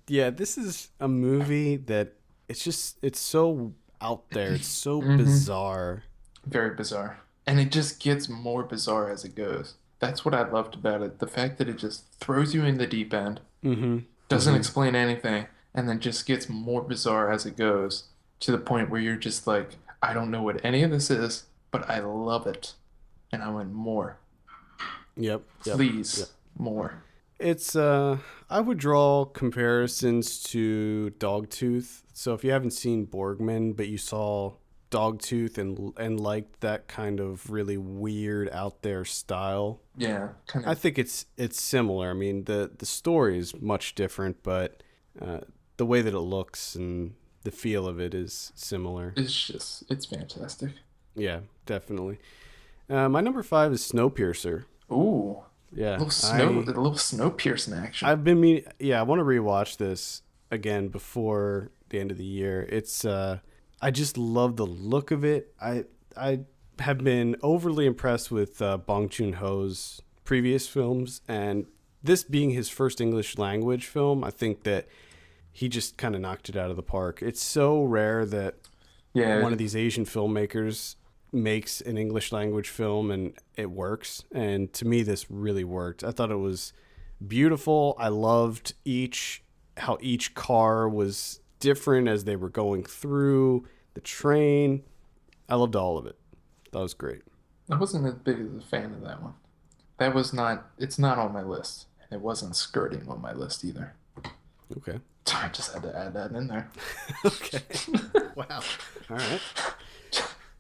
Yeah, this is a movie that it's so out there. It's so Mhm. bizarre. Very bizarre. And it just gets more bizarre as it goes. That's what I loved about it. The fact that it just throws you in the deep end, Mm-hmm. doesn't explain anything, and then just gets more bizarre as it goes to the point where you're just like, I don't know what any of this is, but I love it. And I want more. Yep. Yep. Please, Yep. more. It's I would draw comparisons to Dogtooth. So if you haven't seen Borgman, but you saw Dogtooth and liked that kind of really weird out there style, Yeah, kind I of. think it's similar. I mean, the story is much different, but the way that it looks and the feel of it is similar. It's fantastic. Yeah, definitely. My number 5 is Snowpiercer. Ooh, Yeah, a little snow piercing action. I've been meaning. Yeah, I want to rewatch this again before the end of the year. It's I just love the look of it. I have been overly impressed with Bong Joon-ho's previous films, and this being his first English language film, I think that he just kind of knocked it out of the park. It's so rare that Yeah, one of these Asian filmmakers makes an English language film and it works. And to me, this really worked. I thought it was beautiful. I loved how each car was different as they were going through the train. I loved all of it. That was great. I wasn't as big as a fan of that one. That was not. It's not on my list. It wasn't skirting on my list either. Okay. I just had to add that in there. Okay. Wow. All right.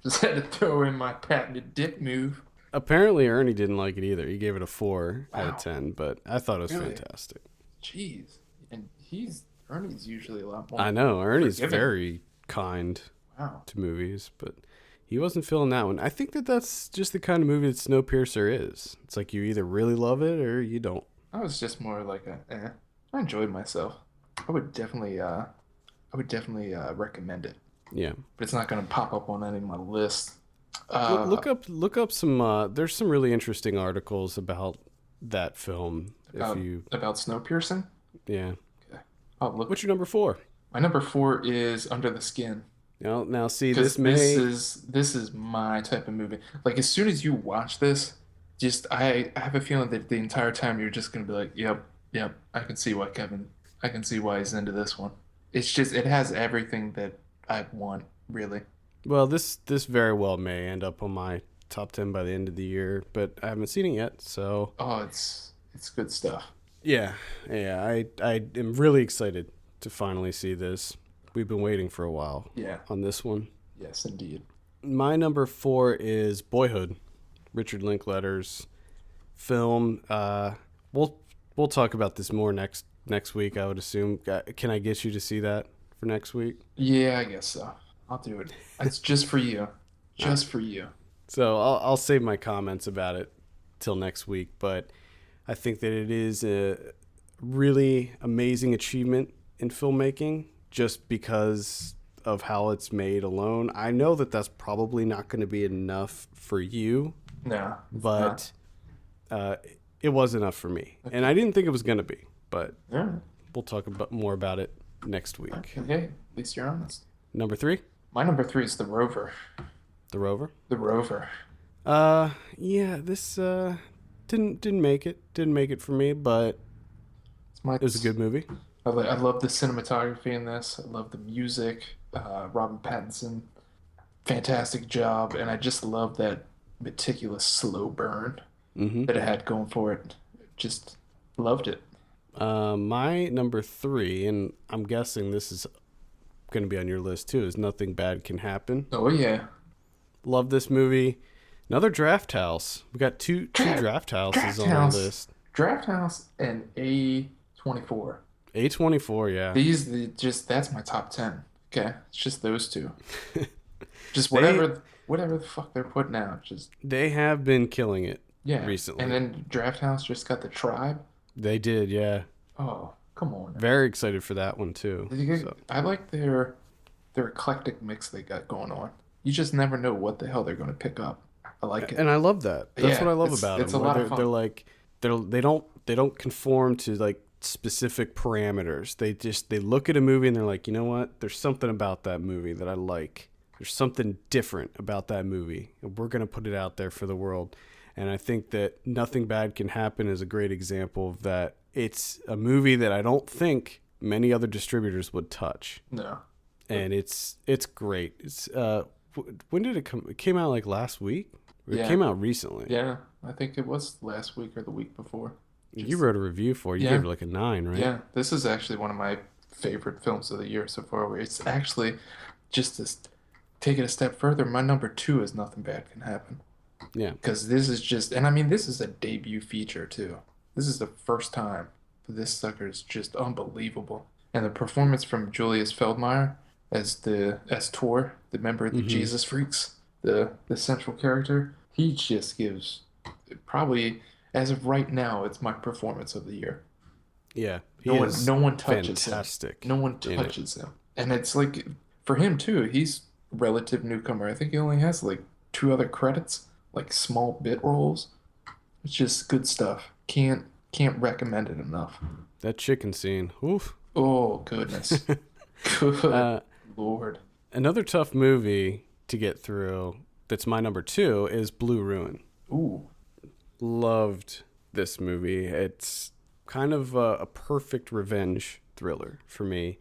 Just had to throw in my patented dick move. Apparently, Ernie didn't like it either. He gave it a 4 out of Wow. 10, but I thought it was Really? fantastic. Jeez. And Ernie's usually a lot I more know Ernie's forgiving. very kind Wow. to movies, but he wasn't feeling that one. I think that's just the kind of movie that Snowpiercer is. It's like you either really love it or you don't. I was just more like I enjoyed myself. I would definitely recommend it, Yeah. but it's not gonna pop up on any of my lists. Look Uh, look up some there's some really interesting articles about that film if about you about snow piercing. yeah. Okay. Oh, look. What's your number 4? My number four is Under the Skin. Now see Because this this may is this is my type of movie. Like as soon as you watch this, just I have a feeling that the entire time you're just gonna be like, yep, yep, I can see why he's into this one. It's just it has everything that I want, really. well this very well may end up on my top 10 by the end of the year, but I haven't seen it yet. So, Oh, it's good stuff. yeah. Yeah, I am really excited to finally see this. We've been waiting for a while Yeah, on this one. yes, indeed. My number 4 is Boyhood, Richard Linklater's film. We'll talk about this more next week, I would assume. Can I get you to see that for next week? Yeah, I guess so. I'll do it. It's just for you. All right. Just for you. So I'll save my comments about it till next week, but I think that it is a really amazing achievement in filmmaking just because of how it's made alone. I know that that's probably not going to be enough for you, No, it's not. but uh, it was enough for me. And I didn't think it was going to be, but Yeah. we'll talk more about it next week. Okay, hey, at least you're honest. Number 3, My number three is The Rover. The Rover. The Rover. Yeah, this didn't make it. Didn't make it for me, but It's my. it was a good movie. I love the cinematography in this. I love the music. Robin Pattinson, fantastic job, and I just love that meticulous slow burn Mm-hmm. that it had going for it. Just loved it. My number 3, and I'm guessing this is going to be on your list too, is Nothing Bad Can Happen. Oh yeah, Love this movie. Another Draft House. We got two Draft Houses Draft on our House, list. Draft House, and A24. A24, yeah. That's my top 10. Okay, it's just those two. Just They whatever the fuck they're putting out. Just they have been killing it yeah. And recently. then Draft House just got the Tribe. They did, yeah. Oh, come on. Very excited for that one too. So I like their eclectic mix they got going on. You just never know what the hell they're going to pick up. I like it. and I love that. That's Yeah, what I love it's about it's a them. lot of They're fun. like they don't conform to like specific parameters. They look at a movie and they're like, you know what? There's something about that movie that I like. There's something different about that movie, and we're gonna put it out there for the world. And I think that Nothing Bad Can Happen is a great example of that. It's a movie that I don't think many other distributors would touch, No. and it's great. It's when did it come? It came out like last week. It Yeah. came out recently. Yeah, I think it was last week or the week before. You wrote a review for it. You Yeah. gave it like a 9, right? Yeah, this is actually one of my favorite films of the year so far. Where it's actually just to take it a step further. My number two is Nothing Bad Can Happen Yeah. because this is just, and I mean, this is a debut feature too. This is the first time. This sucker is just unbelievable, and the performance from Julius Feldmeier as Tor, the member of the Mm-hmm. Jesus Freaks, the central character. He just gives probably as of right now, it's my performance of the year. Yeah. He No one, is no one touches him. fantastic. No one in it. touches him. And it's like for him too, he's a relative newcomer. I think he only has like two other credits, like small bit roles. It's just good stuff. Can't recommend it enough. That chicken scene. Oof. Oh goodness. Good Uh, Lord. Another tough movie to get through that's my number 2 is Blue Ruin. Ooh. Loved this movie. It's kind of a perfect revenge thriller for me.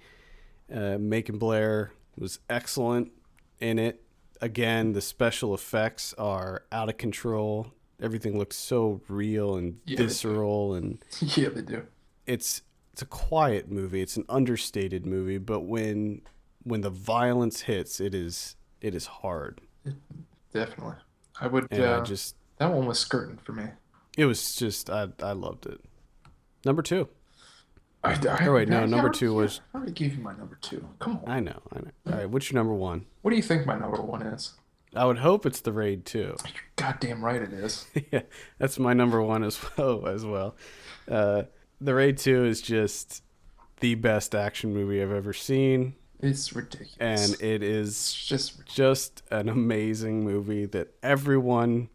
Macon Blair was excellent in it. Again, the special effects are out of control. Everything looks so real and Yeah, they do. visceral, and Yeah, they do. it's a quiet movie. It's an understated movie, but when the violence hits, it is hard. Definitely. I would And That one was skirting for me. It was just I loved it. Number two. I, Oh wait, no, I number two was. already gave you my number two. Come on. I know. All right, what's your number one? What do you think my number one is? I would hope it's The Raid 2. You're goddamn right it is. Yeah, that's my number one as well. The Raid 2 is just the best action movie I've ever seen. It's ridiculous. And it is It's just an amazing movie that everyone...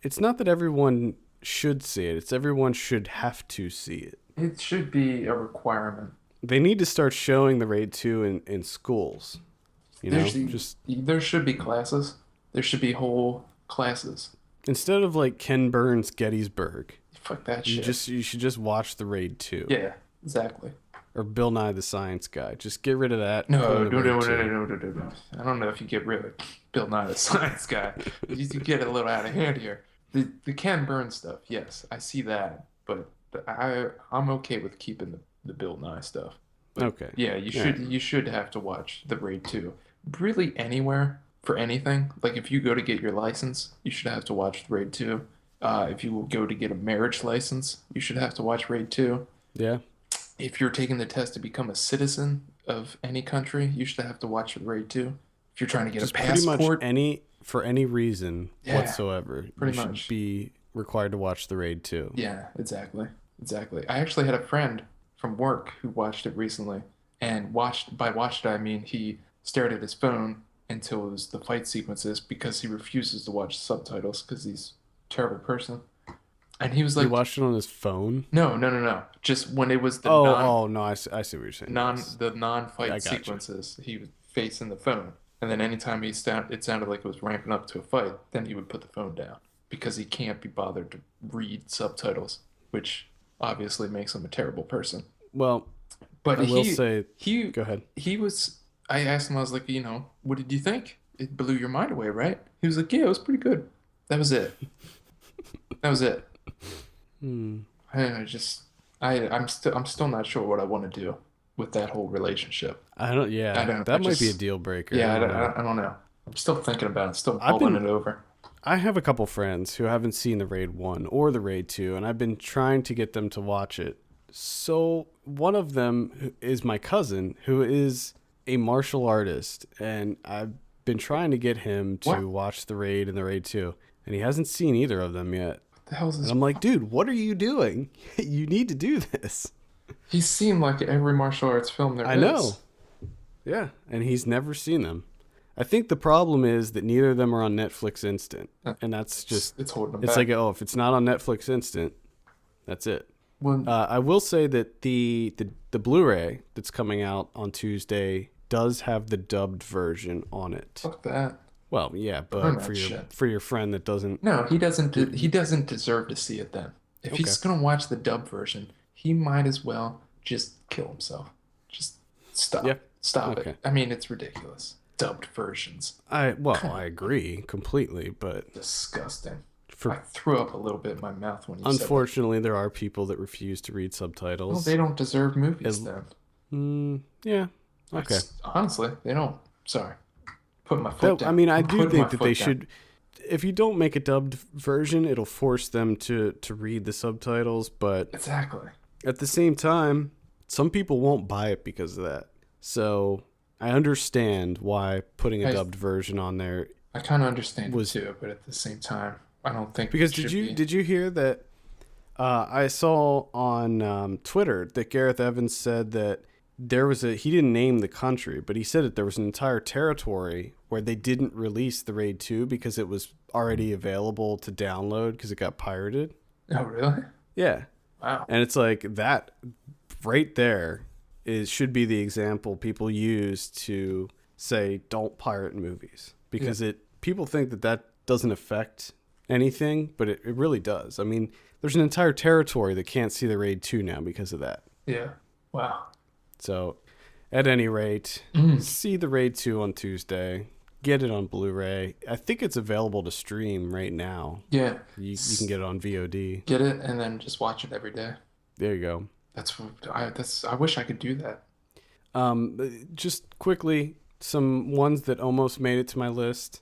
It's not that everyone should see it. It's everyone should have to see it. it should be a requirement. They need to start showing The Raid 2 in schools. You know, There should be classes. There should be whole classes. instead of like Ken Burns' Gettysburg, Fuck that shit. you should just watch The Raid 2. Yeah, exactly. Or Bill Nye the Science Guy. Just get rid of that. No, put in The Raid 2. no. I don't know if you get rid of Bill Nye the Science Guy. You get a little out of hand here. The Ken Burns stuff, yes, I see that, but I'm okay with keeping the Bill Nye stuff. But Okay. yeah, you should have to watch The Raid 2. Really anywhere for anything. Like if you go to get your license, you should have to watch The Raid 2. If you will go to get a marriage license, you should have to watch Raid 2. Yeah. If you're taking the test to become a citizen of any country, you should have to watch the Raid 2. If you're trying to get Just a passport, for any reason Yeah, whatsoever, pretty you much. should be required to watch The Raid 2. yeah, exactly. Exactly. I actually had a friend from work who watched it recently, and by watched I mean he stared at his phone until it was the fight sequences because he refuses to watch subtitles because he's a terrible person. And he was He like, watched it on his phone? no. Just when it was the No, I see what you're saying. Yes. I non-fight gotcha. sequences, he was facing the phone. And then anytime it sounded like it was ramping up to a fight, then he would put the phone down because he can't be bothered to read subtitles, which obviously makes him a terrible person. Well, But I will say, he go ahead. he was. I asked him. I was like, what did you think? It blew your mind away, right? He was like, yeah, it was pretty good. That was it. That was it. Hmm. I'm still not sure what I want to do with that whole relationship. That might be a deal breaker. Yeah, I don't know. I don't know. I'm still thinking about it. Still I've mulling been- it over. I have a couple friends who haven't seen The Raid 1 or The Raid 2, and I've been trying to get them to watch it. So one of them is my cousin, who is a martial artist, and I've been trying to get him to What? watch The Raid and The Raid 2, and he hasn't seen either of them yet. What the hell is And this? I'm like, dude, what are you doing? You need to do this. He's seen like every martial arts film there is. I know. Yeah, and he's never seen them. I think the problem is that neither of them are on Netflix Instant, and that's just It's holding him it's back. like, oh, if it's not on Netflix Instant, that's it. Well, I will say that the Blu-ray that's coming out on Tuesday does have the dubbed version on it. fuck that. Well, yeah, Burn but that shit. for your friend that doesn't. No, he doesn't. He doesn't deserve to see it then. If he's gonna watch the dub version, he might as well just kill himself. Just stop. Yeah. Stop Okay. it. I mean, it's ridiculous. Dubbed versions, I agree completely, but disgusting. for I threw up a little bit in my mouth when you said that. unfortunately, there are people that refuse to read Well, subtitles. they don't deserve movies As- then. Yeah. Okay. Honestly, they don't. Sorry. Put my foot down. I mean, I I'm do putting think my that foot they down. should. If you don't make a dubbed version, it'll force them to read the subtitles. But Exactly. at the same time, some people won't buy it because of that. So I understand why putting a I- dubbed version on there. I kind of understand Was- it too, but at the same time, I don't think Because it should be. did you hear that? I saw on Twitter that Gareth Evans said that there was he didn't name the country, but he said that there was an entire territory where they didn't release the Raid 2 because it was already available to download because it got pirated. Oh, really? Yeah. Wow. And it's like that right there should be the example people use to say don't pirate movies because people think that doesn't affect anything, but it really does. I mean, there's an entire territory that can't see the Raid 2 now because of that. Yeah. Wow. So, at any rate, see the Raid 2 on Tuesday. Get it on Blu-ray. I think it's available to stream right now. Yeah. You can get it on VOD. Get it and then just watch it every day. There you go. I wish I could do that. Just quickly, some ones that almost made it to my list.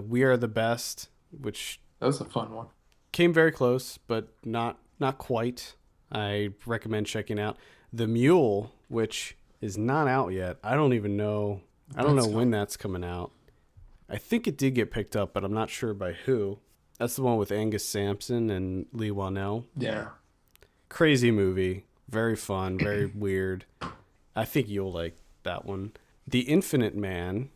We Are the Best, which That was a fun one. Came very close, but not quite. I recommend checking out The Mule, which is not out yet. I don't even know. I don't know when that's coming out. I think it did get picked up, but I'm not sure by who. That's the one with Angus Sampson and Lee Whannell. Yeah. Crazy movie. Very fun, very weird. I think you'll like that one. The Infinite Man,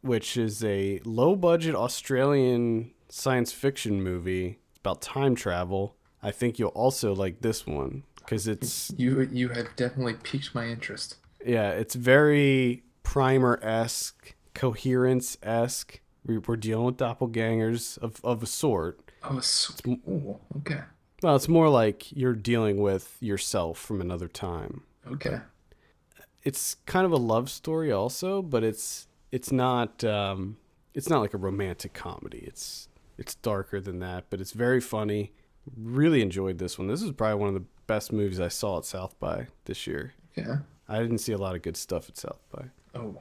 which is a low-budget Australian science fiction movie about time travel. I think you'll also like this one because it's... You have definitely piqued my interest. Yeah, it's very Primer-esque, Coherence-esque. We're dealing with doppelgangers of a sort. Oh, okay. Well, it's more like you're dealing with yourself from another time. Okay. It's kind of a love story also, but it's not like a romantic comedy. It's darker than that, but it's very funny. Really enjoyed this one. This is probably one of the best movies I saw at South by this year. Yeah. I didn't see a lot of good stuff at South by. Oh.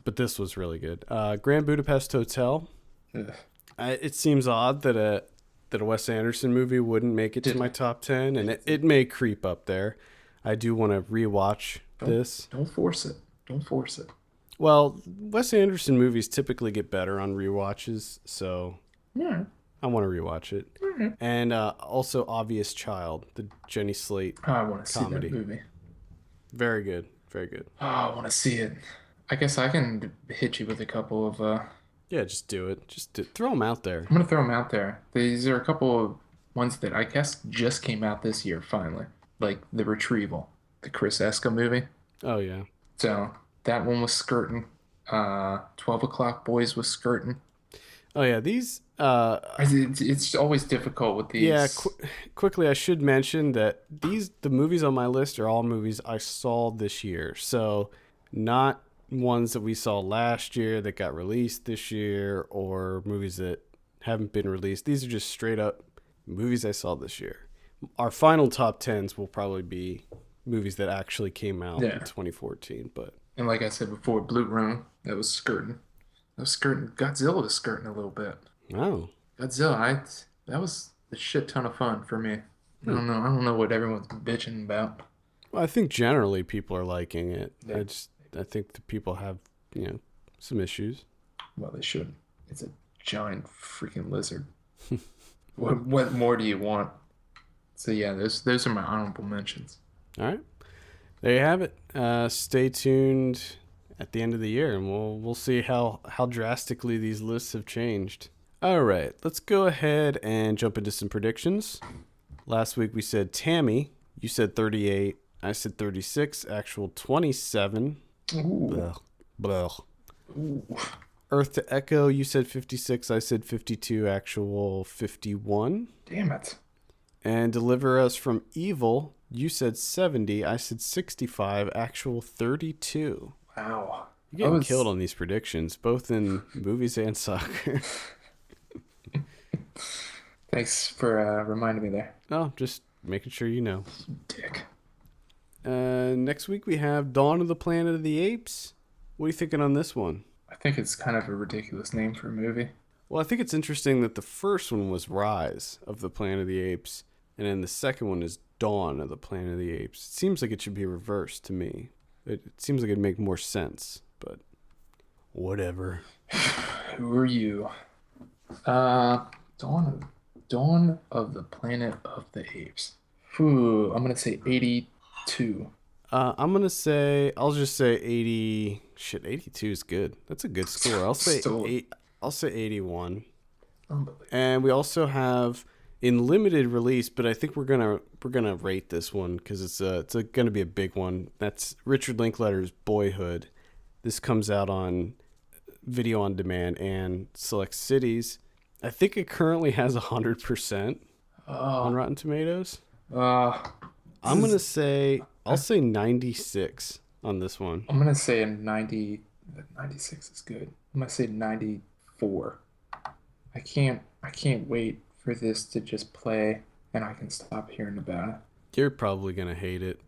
But this was really good. Grand Budapest Hotel. Ugh. It seems odd that a Wes Anderson movie wouldn't make it to my top 10, and it may creep up there. I do want to rewatch this. Don't force it. Don't force it. Well, Wes Anderson movies typically get better on rewatches, so Yeah. I want to rewatch it. Mm-hmm. And also Obvious Child, the Jenny Slate I want to see comedy. that movie. Very good. Very good. Oh, I want to see it. I guess I can hit you with a couple of. Yeah, just do it. Throw them out there. I'm gonna throw them out there. These are a couple of ones that I guess just came out this year finally, like The Retrieval, the Chris Esca movie. Oh, yeah. So that one was skirting. 12 O'Clock Boys was skirting. Oh, yeah. These... It's always difficult with these. Yeah, quickly, I should mention that the movies on my list are all movies I saw this year. So not ones that we saw last year that got released this year or movies that haven't been released. These are just straight up movies I saw this year. Our final top 10s will probably be movies that actually came out in 2014. And like I said before, Blue Room, that was skirting. That was skirting. Godzilla was skirting a little bit. Oh. Godzilla, that was a shit ton of fun for me. I don't know what everyone's bitching about. Well, I think generally people are liking it. Yeah. I think the people have, some issues. Well, they should. It's a giant freaking lizard. What more do you want? So yeah, those are my honorable mentions. All right. There you have it. Stay tuned at the end of the year, and we'll see how drastically these lists have changed. All right, let's go ahead and jump into some predictions. Last week we said Tammy. You said 38. I said 36. Actual 27. Ooh. Blah. Ooh. Earth to Echo. You said 56. I said 52. Actual 51. Damn it. And Deliver Us from Evil. You said 70. I said 65. Actual 32. Wow. You're getting killed on these predictions, both in movies and soccer. Thanks for reminding me there. Oh, just making sure you know. Dick. Next week we have Dawn of the Planet of the Apes. What are you thinking on this one? I think it's kind of a ridiculous name for a movie. Well, I think it's interesting that the first one was Rise of the Planet of the Apes, and then the second one is Dawn of the Planet of the Apes. It seems like it should be reversed to me. It seems like it'd make more sense, but whatever. Who are you? Dawn of the Planet of the Apes. Ooh, I'm gonna say 82. I'll just say 80. Shit, 82 is good. That's a good score. I'll say 81. Unbelievable. And we also have in limited release, but I think we're gonna rate this one because it's gonna be a big one. That's Richard Linklater's Boyhood. This comes out on video on demand and select cities. I think it currently has 100% on Rotten Tomatoes. I'm gonna say I'll say 96 on this one. I'm gonna say a 90. 96 is good. I'm gonna say 94. I can't wait for this to just play and I can stop hearing about it. You're probably gonna hate it.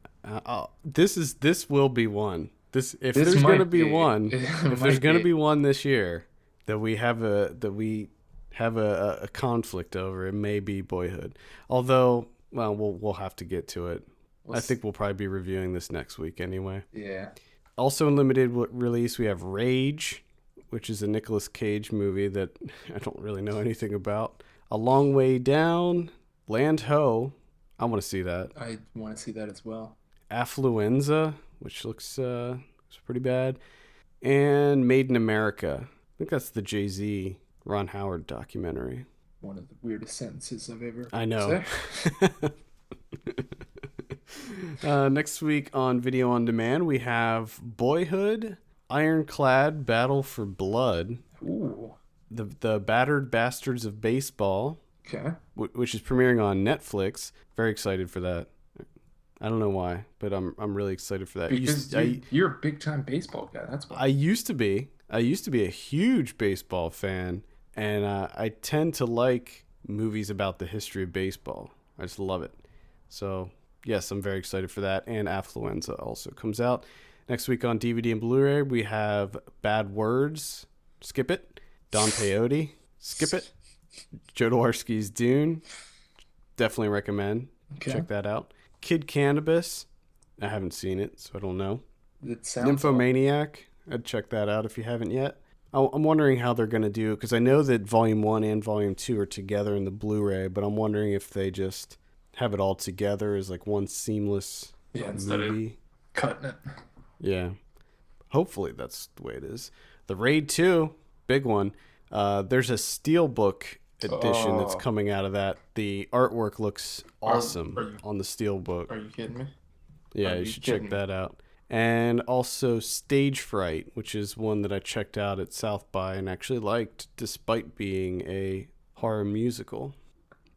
This will be one. If This there's might gonna be be. one, It if might there's gonna be. be one this year that we have have a conflict over. It may be Boyhood. Although, well, we'll have to get to it. I think we'll probably be reviewing this next week anyway. Yeah. Also in limited release, we have Rage, which is a Nicolas Cage movie that I don't really know anything about. A Long Way Down, Land Ho. I want to see that. I want to see that as well. Affluenza, which looks pretty bad. And Made in America. I think that's the Jay-Z Ron Howard documentary. One of the weirdest sentences I've ever I know. Next week on Video on Demand, we have Boyhood, Ironclad Battle for Blood, Ooh. The Battered Bastards of Baseball, Okay. Which is premiering on Netflix. Very excited for that. I don't know why, but I'm really excited for that. Because you're a big time baseball guy. That's why. I used to be a huge baseball fan, and I tend to like movies about the history of baseball. I just love it. So yes, I'm very excited for that. And Affluenza also comes out next week on DVD and Blu-ray. We have Bad Words, skip it. Don Peyote, skip it. Jodorowsky's Dune, definitely recommend. Okay. Check that out. Kid Cannabis, I haven't seen it, so I don't know. It sounds Nymphomaniac, I'd check that out if you haven't yet. I'm wondering how they're going to do it, because I know that Volume 1 and Volume 2 are together in the Blu-ray, but I'm wondering if they just have it all together as like one seamless instead movie. of cutting it. Yeah. Hopefully that's the way it is. The Raid 2, big one. There's a Steelbook edition that's coming out of that. The artwork looks awesome on the Steelbook. Are you kidding me? Yeah, you should check that out. And also Stage Fright, which is one that I checked out at South by and actually liked, despite being a horror musical.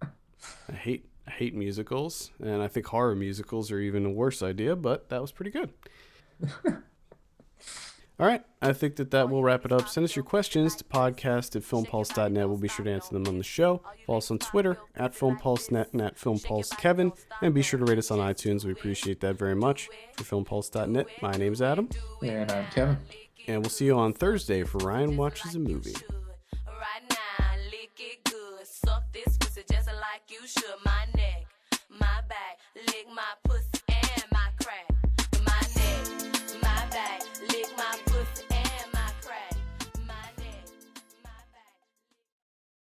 I hate musicals, and I think horror musicals are even a worse idea, but that was pretty good. All right, I think that will wrap it up. Send us your questions to podcast@filmpulse.net. We'll be sure to answer them on the show. Follow us on Twitter @FilmPulseNet and @FilmPulseKevin. And be sure to rate us on iTunes. We appreciate that very much. For FilmPulse.net, my name's Adam. And I'm Kevin. And we'll see you on Thursday for Ryan Watches a Movie. Right now, lick it good. Suck this pussy just like you should. My neck, my back, lick my pussy.